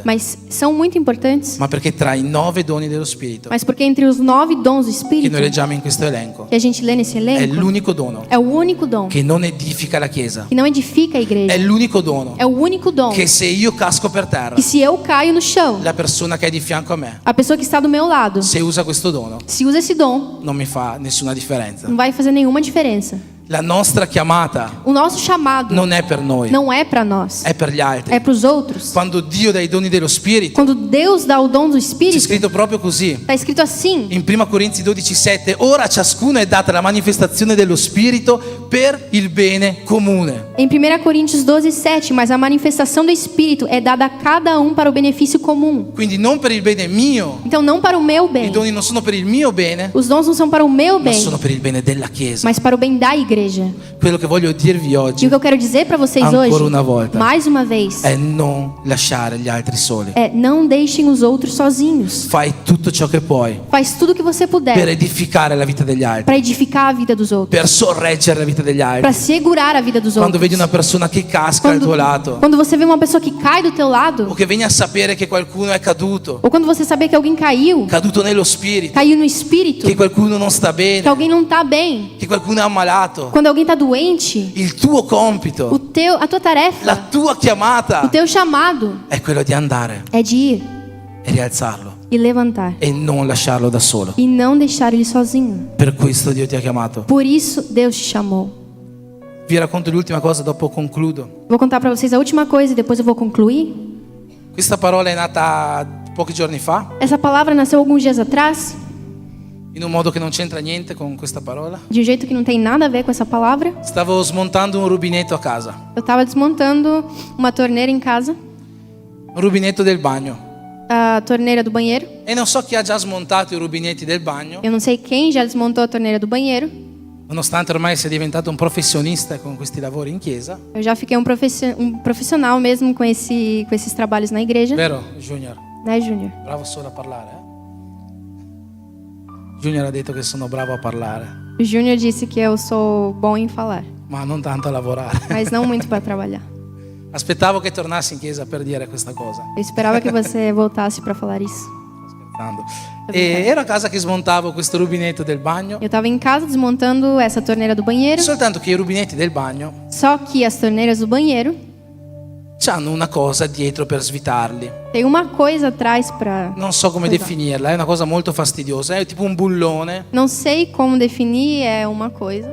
mas são muito importantes, ma perché tra i 9 doni dello Spirito mas porque entre os 9 dons do che Espírito noi leggiamo in questo elenco que a gente lê nesse è elenco, l'unico dono é o único dom che non edifica la Chiesa, que não edifica a è igreja, l'unico dono é o único dom che se io casco per terra, que se eu caio no chão, la persona che è di fianco a me, a pessoa que está do meu lado, se usa questo dono, se usa esse dom, non mi fa nessuna differenza. não vai fazer nenhuma diferença. La nostra chiamata O nosso chamado non è per noi, não é para nós, è per gli altri. é para os outros. Quando Dio dà i doni dello Spirito, Quando Deus dá o dom do c'è Espírito, scritto proprio così. está escrito assim: In 1 Corinzi 12,7, ora a ciascuno è data la manifestazione dello Spirito per il bene comune. em 1 Coríntios 12:7, mas a manifestação do Espírito é dada a cada um para o benefício comum. Quindi non per il bene mio, Então, não para o meu i bem. doni non sono per il mio bene, Os dons não são para o meu ma bem, sono per il bene della Chiesa. mas para o bem da Per igreja. Quello che voglio dirvi E oggi o que eu quero dizer para vocês Ancora hoje, una volta. mais uma vez, è non lasciare gli altri soli. não deixem os outros sozinhos. Fai tutto ciò che puoi Faz tudo o que você per puder edificare la vita degli altri, para edificar a vida dos outros, per sorreggere la vita degli para altri. segurar a vida dos Quando vedi outros. una persona che casca al tuo lato, Quando você vê uma pessoa que cai do teu lado, o che vieni a sapere che qualcuno è caduto ou quando você saber que alguém caiu nello spirito, no espírito, che qualcuno non sta que bene, alguém não tá bem, che qualcuno è ammalato, quando alguém tá doente, il tuo compito, a tua tarefa, la tua o chiamata teu chamado è quello di andare é de ir e rialzarlo e levantar e non lasciarlo da solo. e não deixar ele sozinho. Per questo Dio ti ha chiamato. Por isso Deus te chamou. Vi racconto l'ultima cosa, dopo concludo. Vou contar para vocês a última coisa e depois eu vou concluir. Questa parola è nata pochi giorni fa, Essa palavra nasceu alguns dias atrás, in un modo che non c'entra niente con questa parola. de um jeito que não tem nada a ver com essa palavra. Stavo smontando un rubinetto a casa, Eu estava desmontando uma torneira em casa, un rubinetto del bagno. a torneira do banheiro. E non so chi ha già smontato i rubinetti del bagno, Eu não sei quem já desmontou a torneira do banheiro. nonostante ormai sia diventato un professionista con questi lavori in chiesa. Eu já fiquei um profissional mesmo com esses trabalhos na igreja, Vero, Junior? né, Júnior? Bravo solo a parlare, eh? Junior ha detto che sono bravo a parlare, O Júnior disse que eu sou bom em falar, ma non tanto a lavorare. mas não muito para trabalhar. Aspettavo che tornassi in chiesa per dire questa cosa. Eu esperava que você voltasse para falar isso. Scherzando. E ero a casa che smontavo questo rubinetto del bagno, Eu estava em casa desmontando essa torneira do banheiro, soltanto che i rubinetti del bagno só que as torneiras do banheiro hanno una cosa dietro per svitarli. tem uma coisa atrás para... Non so come definirla, è una cosa molto fastidiosa, è tipo un bullone. Não sei como definir, é uma coisa.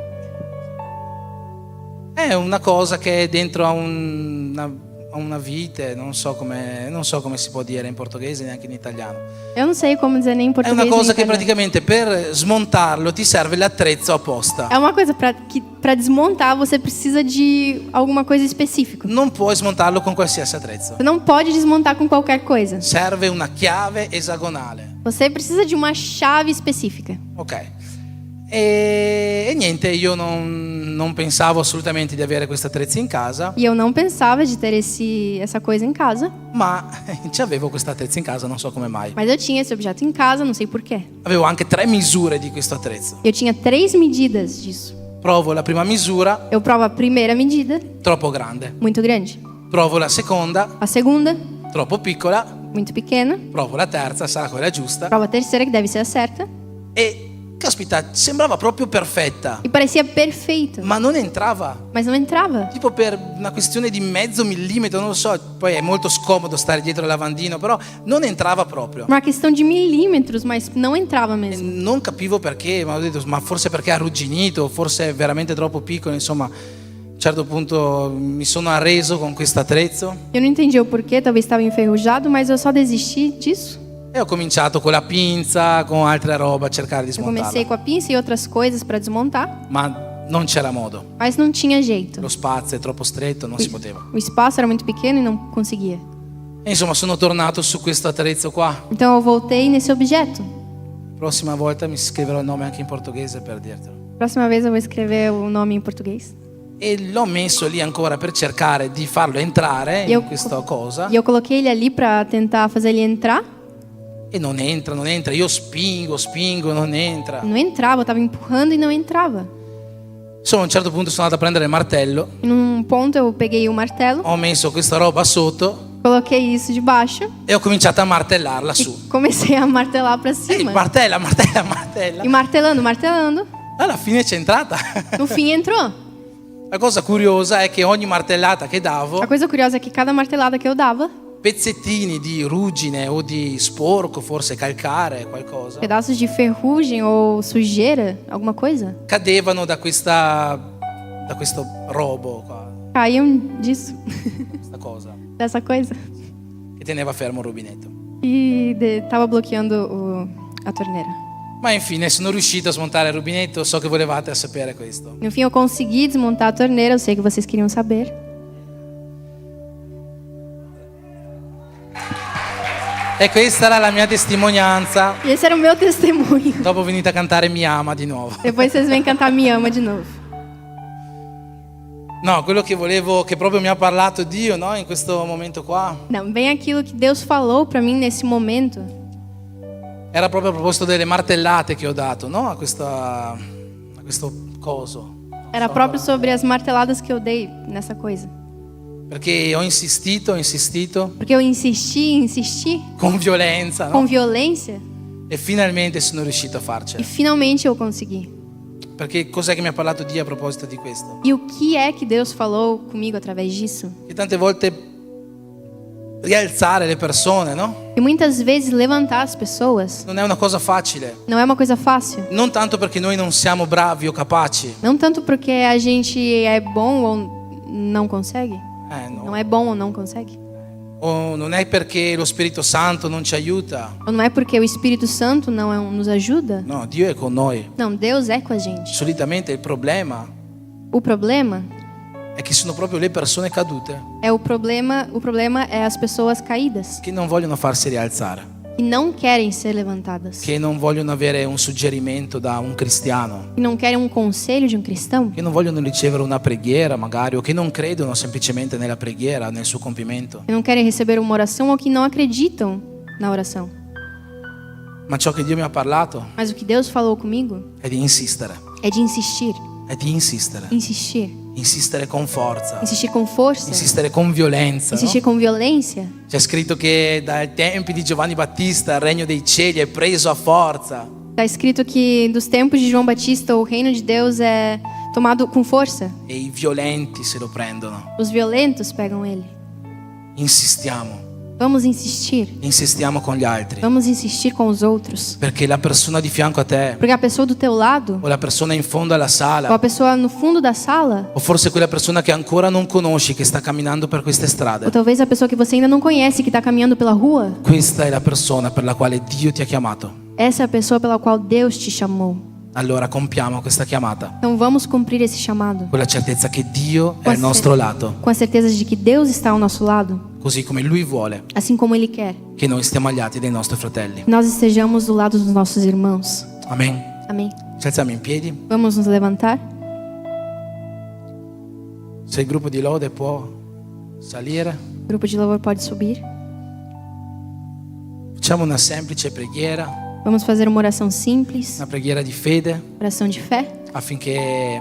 È una cosa che è dentro a una vite, non so come si può dire in portoghese, neanche in italiano. Eu não sei como dizer nem em È português una nem em cosa che italiano. praticamente per smontarlo ti serve l'attrezzo apposta. É uma coisa para desmontar você precisa de alguma coisa específica. Non puoi smontarlo con qualsiasi attrezzo. Você não pode desmontar com qualquer coisa. Serve una chiave esagonale. Você precisa de uma chave específica. Ok. E niente, io non pensavo assolutamente di avere questo attrezzo in casa, E eu não pensava de ter essa coisa em casa, ma ci avevo questo attrezzo in casa, non so come mai. mas eu tinha esse objeto em casa, não sei porquê. Avevo anche 3 misure di questo attrezzo. Eu tinha 3 medidas disso. Provo la prima misura, Eu provo a primeira medida, troppo grande. muito grande. Provo la seconda, A segunda, troppo piccola. muito pequena. Provo la terza, sarà quella giusta. Provo a terceira, que deve ser a certa. E caspita, sembrava proprio perfetta, E parecia perfeita, ma non entrava. mas não entrava. Tipo per una questione di mezzo millimetro, non lo so, poi è molto scomodo stare dietro il lavandino, però non entrava proprio. Uma questão de milímetros, mas não entrava E mesmo. non capivo perché, ma ho detto, ma forse perché è arrugginito, forse è veramente troppo piccolo, insomma, a un certo punto mi sono arreso con questo attrezzo Eu não entendi o porquê, talvez estava enferrujado, mas eu só desisti disso. e ho cominciato con la pinza, con altre roba a cercare di Eu comecei smontarla, com a pinça e outras coisas para desmontar, ma non c'era modo. mas não tinha jeito. Lo spazio è troppo stretto, non si poteva. O espaço era muito pequeno e não conseguia. E insomma, sono tornato su questo attrezzo qua. Então eu voltei nesse objeto. Prossima volta mi scriverò il nome anche in portoghese per dirtelo. Próxima vez eu vou escrever o nome em português. E l'ho messo lì ancora per cercare di farlo entrare Io- in questa cosa. E eu coloquei ele ali para tentar fazer ele entrar. E non entra. Io spingo, non entra. Não entrava, eu tava empurrando e não entrava. Insomma, a un certo punto sono andato a prendere il martello, E num ponto eu peguei o martelo, ho messo questa roba sotto coloquei isso debaixo e ho cominciato a martellarla e su. comecei a martelar para E cima. martella. E martelando. Alla fine c'è entrata. No fim entrou. La cosa curiosa è che ogni martellata che davo, A coisa curiosa é que cada martelada que eu dava, pezzettini di ruggine o di sporco, forse calcare, qualcosa, pedaços de ferrugem ou sujeira, alguma coisa, cadevano da questo robo qua, caíam disso, questa cosa dessa coisa. che teneva fermo il rubinetto. E tava bloqueando a torneira. Ma infine sono riuscito a smontare il rubinetto, so che volevate sapere questo. No fim eu consegui desmontar a torneira, eu sei que vocês queriam saber. E questa era la mia testimonianza. E esse era o meu testemunho. Dopo venite a cantare Mi ama di nuovo. Depois vocês vêm cantar Me Ama de novo. No, quello che volevo, che proprio mi ha parlato Dio, no, in questo momento qua, Não, bem aquilo que Deus falou para mim nesse momento. era proprio a proposito delle martellate che ho dato, no, a questo coso. Era próprio sobre as marteladas que eu dei nessa coisa. Perché ho insistito Porque eu insisti con violenza, com no? violência E finalmente sono riuscito a e farcela. finalmente eu consegui. Perché cos'è che mi ha parlato Dio a proposito di questo? E o que é que Deus falou comigo através disso? Che tante volte rialzare le persone, no? E muitas vezes levantar as pessoas Non è una cosa facile. não é uma coisa fácil. Non tanto perché noi non siamo bravi o capaci. Não tanto porque a gente é bom ou não consegue. No. Não é bom ou não consegue. O non è perché lo Spirito Santo non ci aiuta. Ou não é porque o Espírito Santo não nos ajuda. No, Dio è con noi. Não, Deus é com a gente. Solitamente il problema O problema è che sono proprio le persone cadute é o problema é as pessoas caídas che non vogliono farsi rialzare, que não querem ser levantadas, che non vogliono avere un suggerimento da un cristiano, que não querem um conselho de um cristão, che non vogliono ricevere una preghiera magari, o che non credono semplicemente nella preghiera, nel suo compimento. que não querem receber uma oração ou que não acreditam na oração. Ma ciò che Dio mi ha parlato Mas o que Deus falou comigo è di insistere, é de insistir, è di insistere, insistir, insistere con forza, insistir com força, insistere con violenza, no? insistir com violência. C'è scritto che dai tempi di Giovanni Battista il regno dei cieli è preso a forza. Está escrito que dos tempos de João Batista o reino de Deus é tomado com força. E i violenti se lo prendono. Os violentos pegam ele. Insistiamo, Vamos insistir. insistiamo con gli altri, Vamos insistir com os outros. perché la persona di fianco a te, Porque a pessoa do teu lado, o la persona in fondo alla ou a sala, pessoa no fundo da sala, o forse quella persona che ancora non conosci, che sta camminando per queste ou strade, talvez a pessoa que você ainda não conhece, que está caminhando pela rua, questa è la persona per la quale Dio ti ha chiamato. essa é a pessoa pela qual Deus te chamou. Allora compiamo questa chiamata Então vamos cumprir esse chamado con la certezza che Dio è al nostro lato, com a certeza de que Deus está ao nosso lado, così come Lui vuole assim como Ele quer. che noi stiamo agli atti dei nostri fratelli. Nós estejamos do lado dos nossos irmãos. Amen. Amém. Ci alziamo in piedi. Vamos nos levantar. Se il gruppo di lode può salire, O grupo de louvor pode subir. facciamo una semplice preghiera, Vamos fazer uma oração simples, una preghiera di fede, oração de fé, affinché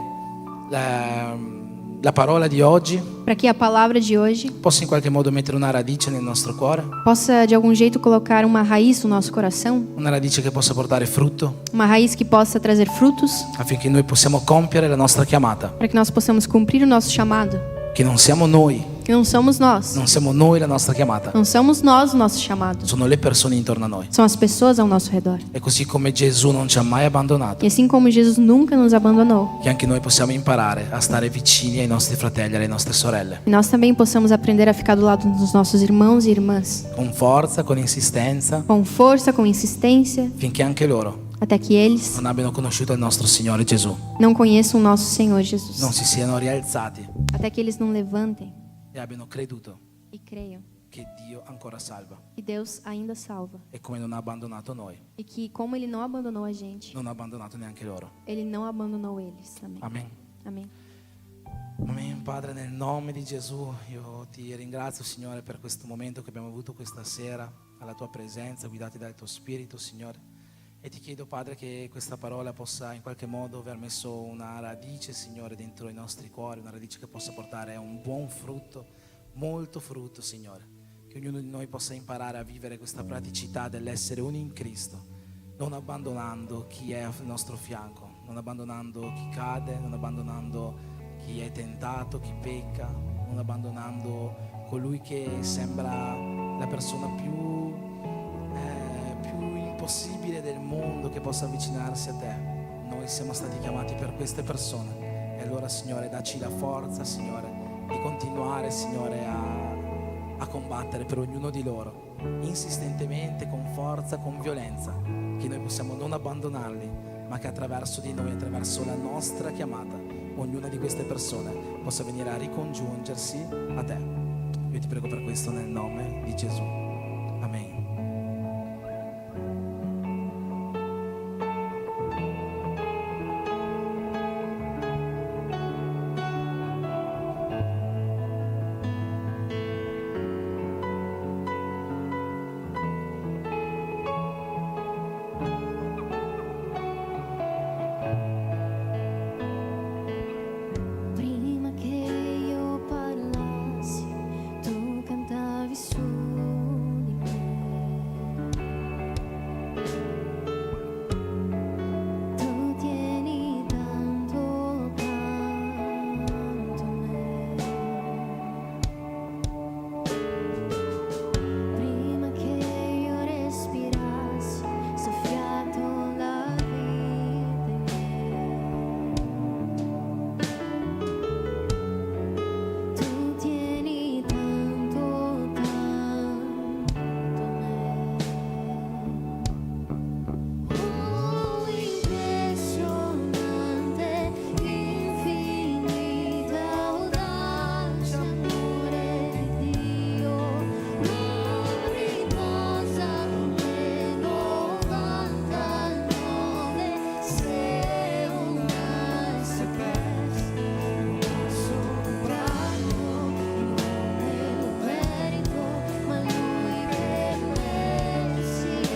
la parola di oggi para que a palavra de hoje possa in qualche modo mettere una radice nel nostro cuore, possa de algum jeito colocar uma raiz no nosso coração, una radice che possa portare frutto, uma raiz que possa trazer frutos, affinché noi possiamo compiere la nostra chiamata, para que nós possamos cumprir o nosso chamado. che non siamo noi, Que não somos nós, non siamo noi la nostra chiamata, não somos nós o nosso chamado, sono le persone intorno a noi. são as pessoas ao nosso redor. E così come Gesù non ci ha mai abbandonato, E assim como Jesus nunca nos abandonou, che anche noi possiamo imparare a stare vicini ai nostri fratelli e alle nostre sorelle, e nós também possamos aprender a ficar do lado dos nossos irmãos e irmãs, con forza, con insistenza, com força, com insistência, finché anche loro até que eles non abbiano conosciuto il nostro Signore Gesù, não conheçam o nosso Senhor Jesus, non si siano rialzati até que eles não levantem e abbiano creduto e creiam che Dio ancora salva que Deus ainda salva e come non ha abbandonato noi, e que como Ele não abandonou a gente, non ha abbandonato neanche loro. Ele não abandonou eles também. Amen. Amém. Amen. Padre, nel nome di Gesù io ti ringrazio, Signore, per questo momento che abbiamo avuto questa sera alla tua presenza, guidati dal tuo Spirito, Signore. E ti chiedo, Padre, che questa parola possa in qualche modo aver messo una radice, Signore, dentro i nostri cuori, una radice che possa portare a un buon frutto, molto frutto, Signore. Che ognuno di noi possa imparare a vivere questa praticità dell'essere uno in Cristo, non abbandonando chi è al nostro fianco, non abbandonando chi cade, non abbandonando chi è tentato, chi pecca, non abbandonando colui che sembra la persona più impossibile del mondo che possa avvicinarsi a te. Noi siamo stati chiamati per queste persone e allora, Signore, dacci la forza, Signore, di continuare, Signore, a combattere per ognuno di loro, insistentemente, con forza, con violenza, che noi possiamo non abbandonarli, ma che attraverso di noi, attraverso la nostra chiamata, ognuna di queste persone possa venire a ricongiungersi a te. Io ti prego per questo nel nome di Gesù. Amen. Tu tieni tanto, tanto me. Prima che io respirassi, soffiato la vita in me. Tu tieni tanto, tanto me. Oh, impressionante, infinita audacia, amore di Dio, non riposa come 99 se una si è persa, non soprano, io me lo merito, ma lui per me si è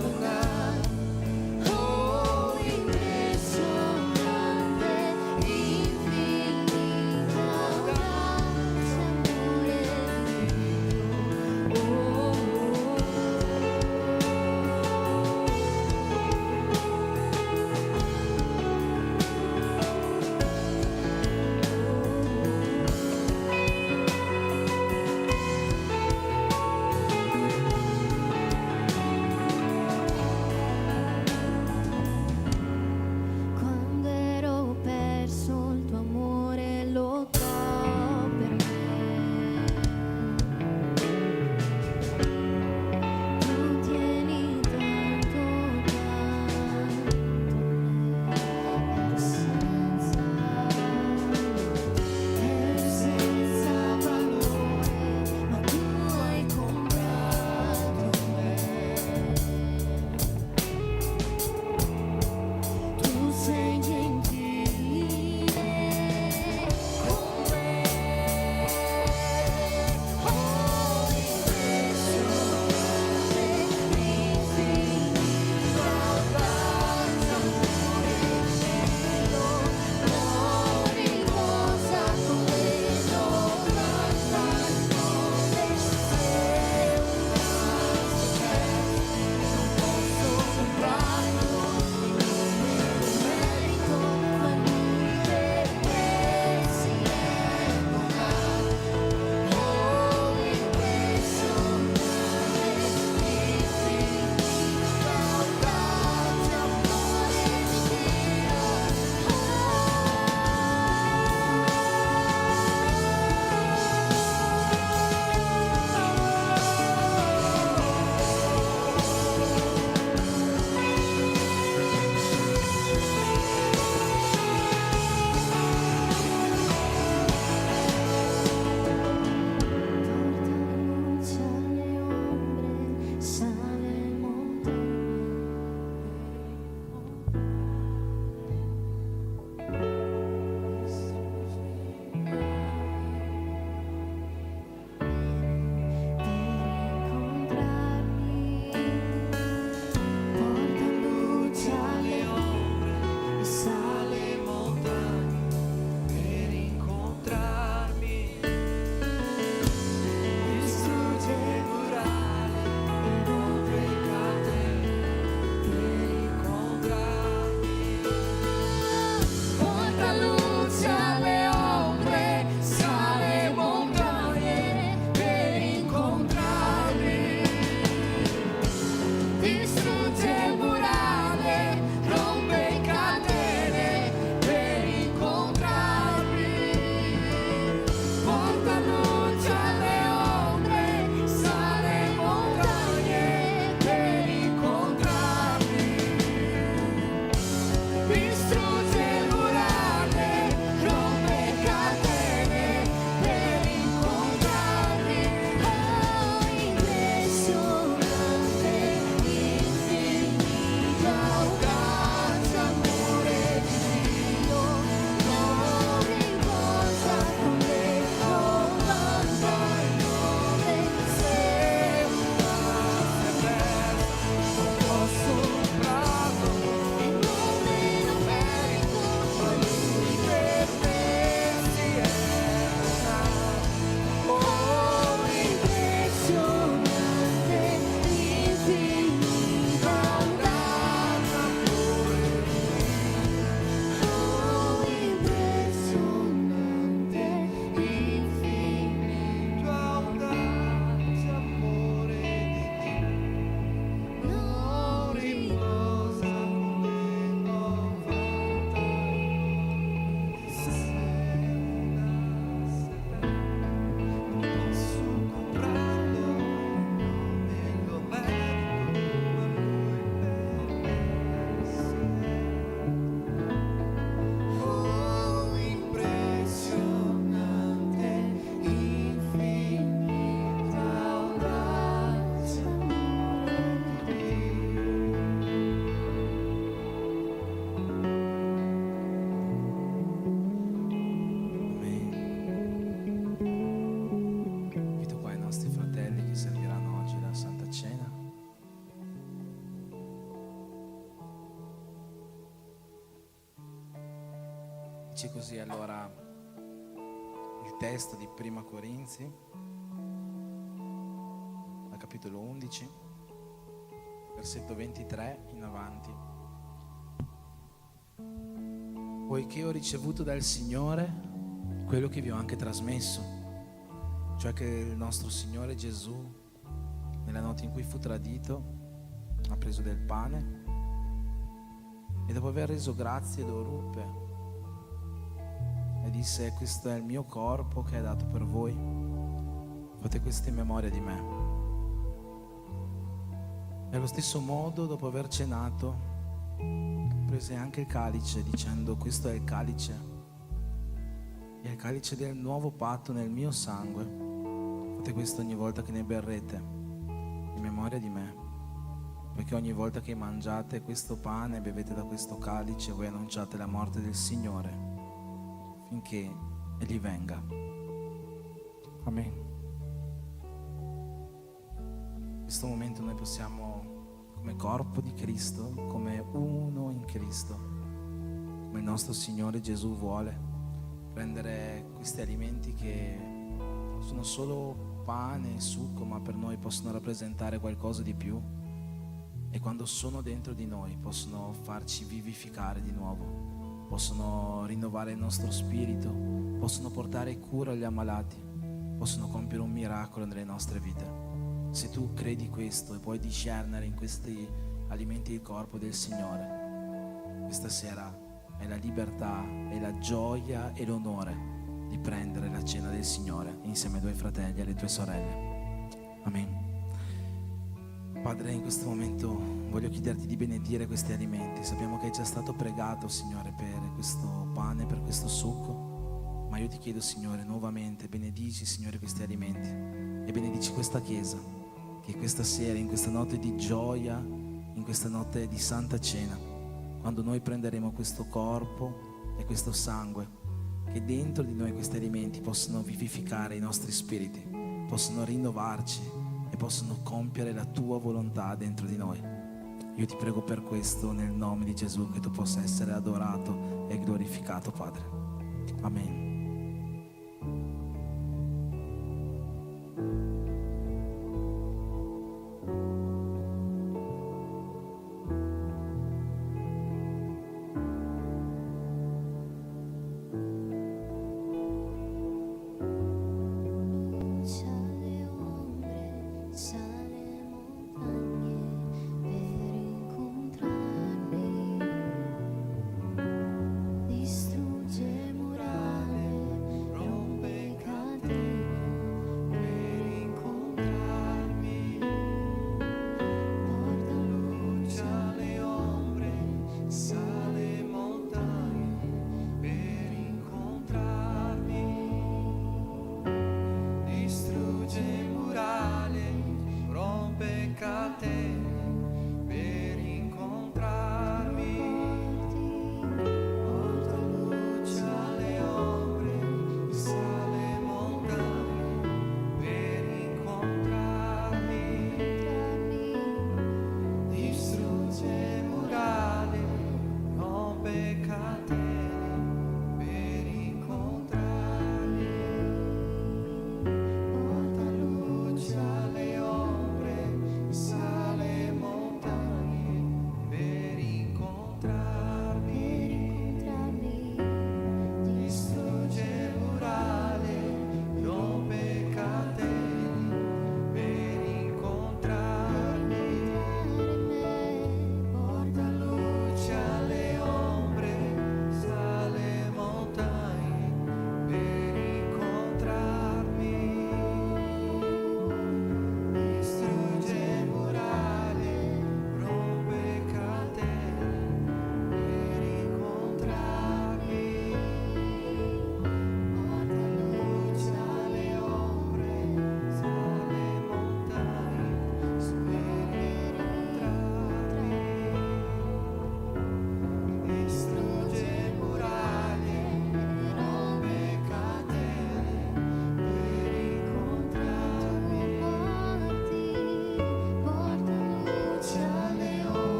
donato. Oh, impressionante, infinita audacia, amore di Quando ero perso, il tuo amore lottò per me. Tu tieni tanto, tanto me. Ero senza valore, ma tu hai comprato me. Tu sei gentile con me. Oh, impressionante, infinita audacia, amore di Dio, non riposa come 99 se una si perde, non posso comprarlo, merito, ma lui per me si è donato. Oh, impressionante, infinita audacia, amore di Dio. Luce alle ombre, sale montagne per incontrarmi. Distrugge murale, rompe catene per incontrarmi. Porta luce alle ombre, sale montagne per incontrarmi. Distrugge murale, rompe catene per incontrarmi. Porta luce alle ombre, sale montagne per incontrarmi. Distrugge murale, rompe catene per incontrarmi. Oh, impressionante, infinita dice così allora il testo di Prima Corinzi, al capitolo 11, versetto 23 in avanti. Poiché ho ricevuto dal Signore quello che vi ho anche trasmesso, cioè che il nostro Signore Gesù, nella notte in cui fu tradito, ha preso del pane e dopo aver reso grazie lo ruppe e disse: questo è il mio corpo che è dato per voi, fate questo in memoria di me. E allo stesso modo, dopo aver cenato, prese anche il calice dicendo: questo è il calice del nuovo patto nel mio sangue, fate questo ogni volta che ne berrete in memoria di me. Perché ogni volta che mangiate questo pane e bevete da questo calice, voi annunciate la morte del Signore finché Egli venga. Amen. In questo momento noi possiamo, come corpo di Cristo, come uno in Cristo, come il nostro Signore Gesù vuole, prendere questi alimenti che sono solo pane e succo, ma per noi possono rappresentare qualcosa di più. E quando sono dentro di noi possono farci vivificare di nuovo, possono rinnovare il nostro spirito, possono portare cura agli ammalati, possono compiere un miracolo nelle nostre vite. Se tu credi questo e puoi discernere in questi alimenti il corpo del Signore, questa sera è la libertà, è la gioia e l'onore di prendere la cena del Signore insieme ai tuoi fratelli e alle tue sorelle. Amen. Padre, in questo momento voglio chiederti di benedire questi alimenti. Sappiamo che è già stato pregato, Signore, per questo pane, per questo succo, ma io ti chiedo, Signore, nuovamente benedici, Signore, questi alimenti e benedici questa Chiesa, che questa sera, in questa notte di gioia, in questa notte di Santa Cena, quando noi prenderemo questo corpo e questo sangue, che dentro di noi questi alimenti possano vivificare i nostri spiriti, possano rinnovarci e possono compiere la tua volontà dentro di noi. Io ti prego per questo nel nome di Gesù, che tu possa essere adorato e glorificato, Padre. Amen. Sale ombre, sale montagne per incontrarmi, distrugge muraglie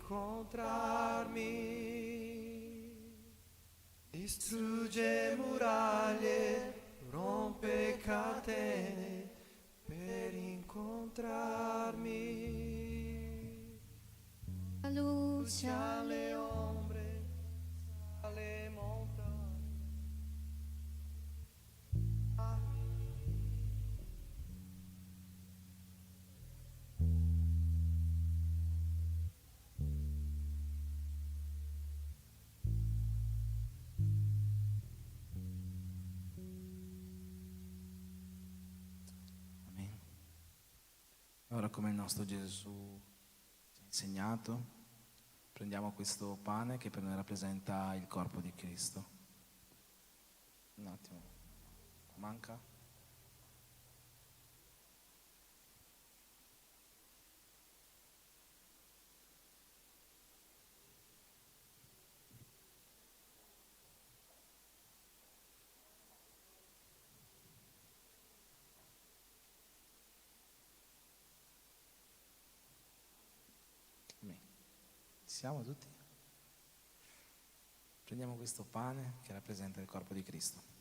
incontrarmi. Distrugge muraglie, rompe catene per incontrarmi. La luce Alle ombre, alle montagne. Amen. Ora, come il nostro Gesù ci ha insegnato, prendiamo questo pane che per noi rappresenta il corpo di Cristo. Un attimo, manca? Amen. Ci siamo tutti? Prendiamo questo pane che rappresenta il corpo di Cristo.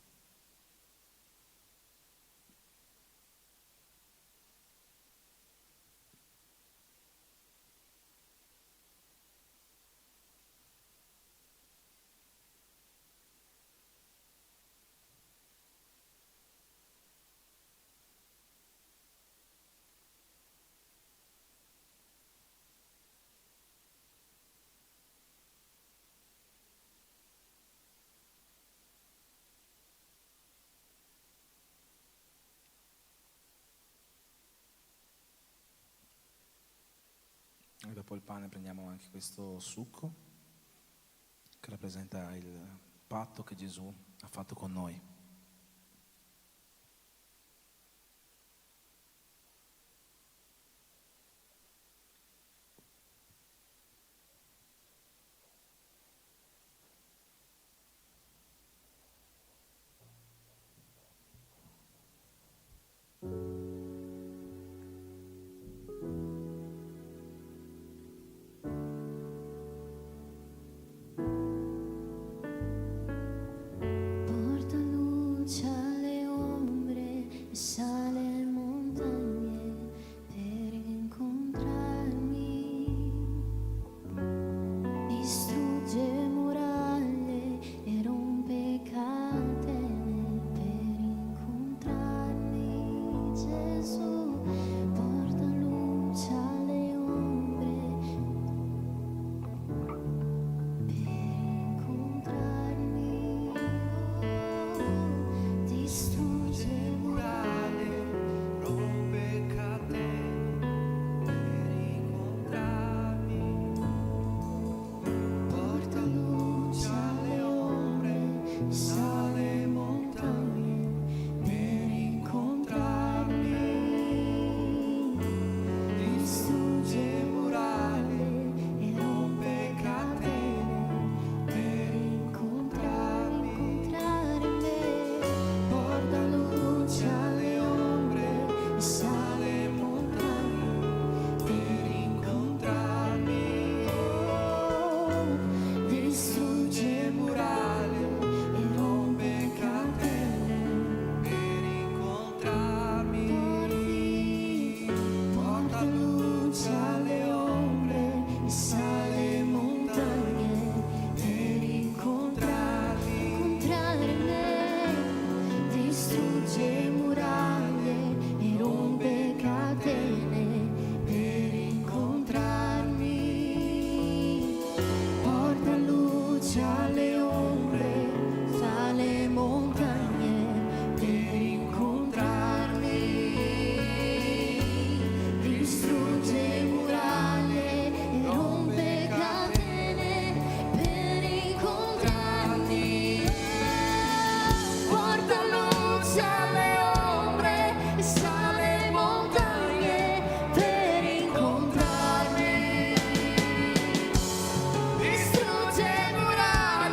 E dopo il pane prendiamo anche questo succo che rappresenta il patto che Gesù ha fatto con noi. porta luce alle ombre e sale montagne per incontrarmi. Distrugge muraglie e rompe catene per incontrarmi. Gesù porta luce alle ombre per incontrarmi. Distrugge Muraglie, rompe catene per incontrarmi. Porta luce alle ombre, sale montagne per incontrarmi. Distrugge muraglie e rompe catene per incontrarmi. Porta luce alle ombre, sale montagne per incontrarmi. Distrugge muraglie e rompe catene per incontrarmi. Porta luce alle ombre, sale montagne per incontrarmi. Distrugge muraglie e rompe catene per incontrarmi. Porta luce alle ombre, sale montagne per incontrarmi. Distrugge muraglie e rompe catene per incontrarmi. Porta luce alle ombre e sale montagne per incontrarmi. Distrugge muraglie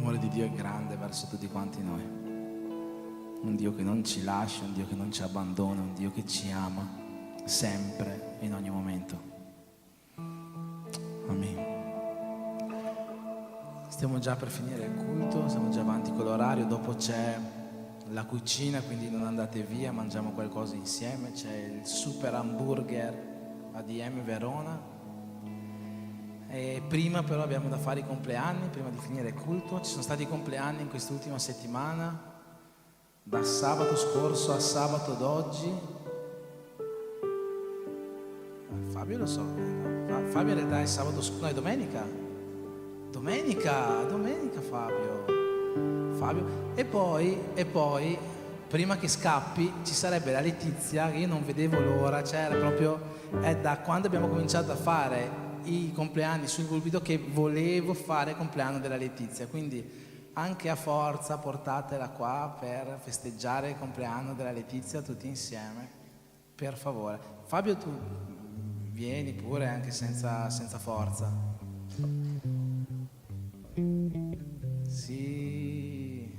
L'amore di Dio è grande verso tutti quanti noi. Un Dio che non ci lascia, un Dio che non ci abbandona, un Dio che ci ama sempre, in ogni momento. Amen. Stiamo già per finire il culto, siamo già avanti con l'orario, dopo c'è la cucina, quindi non andate via, mangiamo qualcosa insieme, c'è il super hamburger ADM Verona. E prima però abbiamo da fare i compleanni, prima di finire il culto. Ci sono stati i compleanni in quest'ultima settimana, da sabato scorso a sabato d'oggi. Fabio lo so, Fabio in realtà è sabato scorso, no, è domenica Fabio. E poi prima che scappi ci sarebbe la Letizia, che io non vedevo l'ora, cioè era proprio, è da quando abbiamo cominciato a fare i compleanni sul pulpito che volevo fare il compleanno della Letizia, quindi anche a forza portatela qua per festeggiare il compleanno della Letizia tutti insieme, per favore. Fabio, tu vieni pure anche senza forza. Sì.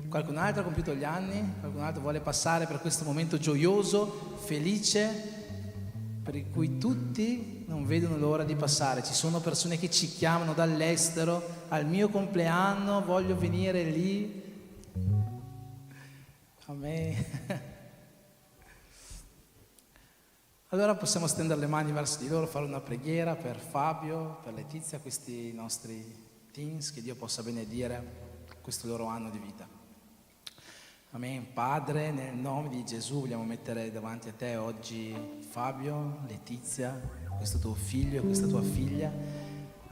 Qualcun altro ha compiuto gli anni? Qualcun altro vuole passare per questo momento gioioso, felice, per cui tutti non vedono l'ora di passare? Ci sono persone che ci chiamano dall'estero: al mio compleanno voglio venire lì. Amen. Allora possiamo stendere le mani verso di loro, fare una preghiera per Fabio, per Letizia, questi nostri teens, che Dio possa benedire questo loro anno di vita. Amen. Padre, nel nome di Gesù vogliamo mettere davanti a te oggi Fabio, Letizia, questo tuo figlio e questa tua figlia,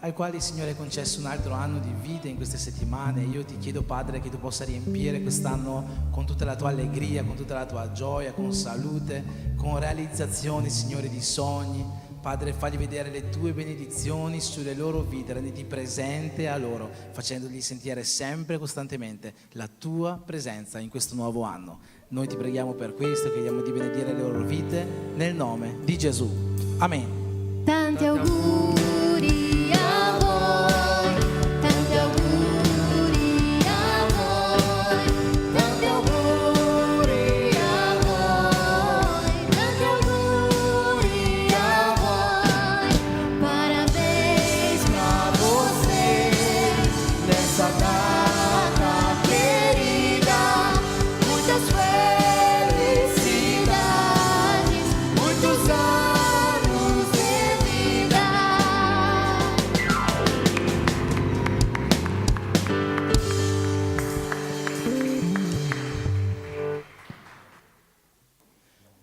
ai quali il Signore ha concesso un altro anno di vita in queste settimane. Io ti chiedo, Padre, che tu possa riempire quest'anno con tutta la tua allegria, con tutta la tua gioia, con salute, con realizzazioni, Signore, di sogni. Padre, fagli vedere le tue benedizioni sulle loro vite, renditi presente a loro, facendogli sentire sempre e costantemente la tua presenza in questo nuovo anno. Noi ti preghiamo per questo, chiediamo di benedire le loro vite nel nome di Gesù. Amen. Tanti auguri a voi, tanti auguri a voi, tanti auguri a voi, tanti auguri a voi. Parabéns pra você nessa data querida, muitas felicidades, muitos anos de vida.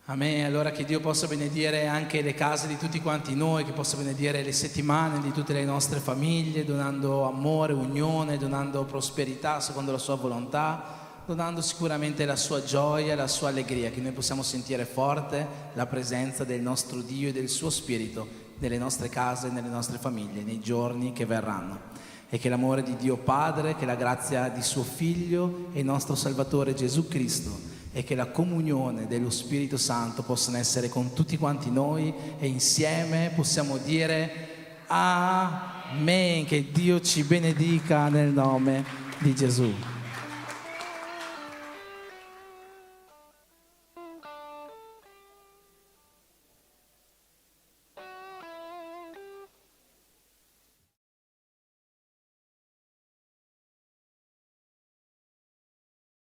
Amen. Allora che Dio possa benedire anche le case di tutti quanti noi, che possa benedire le settimane di tutte le nostre famiglie, donando amore, unione, donando prosperità secondo la sua volontà, donando sicuramente la sua gioia, la sua allegria, che noi possiamo sentire forte la presenza del nostro Dio e del suo Spirito nelle nostre case, nelle nostre famiglie, nei giorni che verranno. E che l'amore di Dio Padre, che la grazia di suo Figlio e nostro Salvatore Gesù Cristo e che la comunione dello Spirito Santo possano essere con tutti quanti noi, e insieme possiamo dire Amen. Che Dio ci benedica nel nome di Gesù.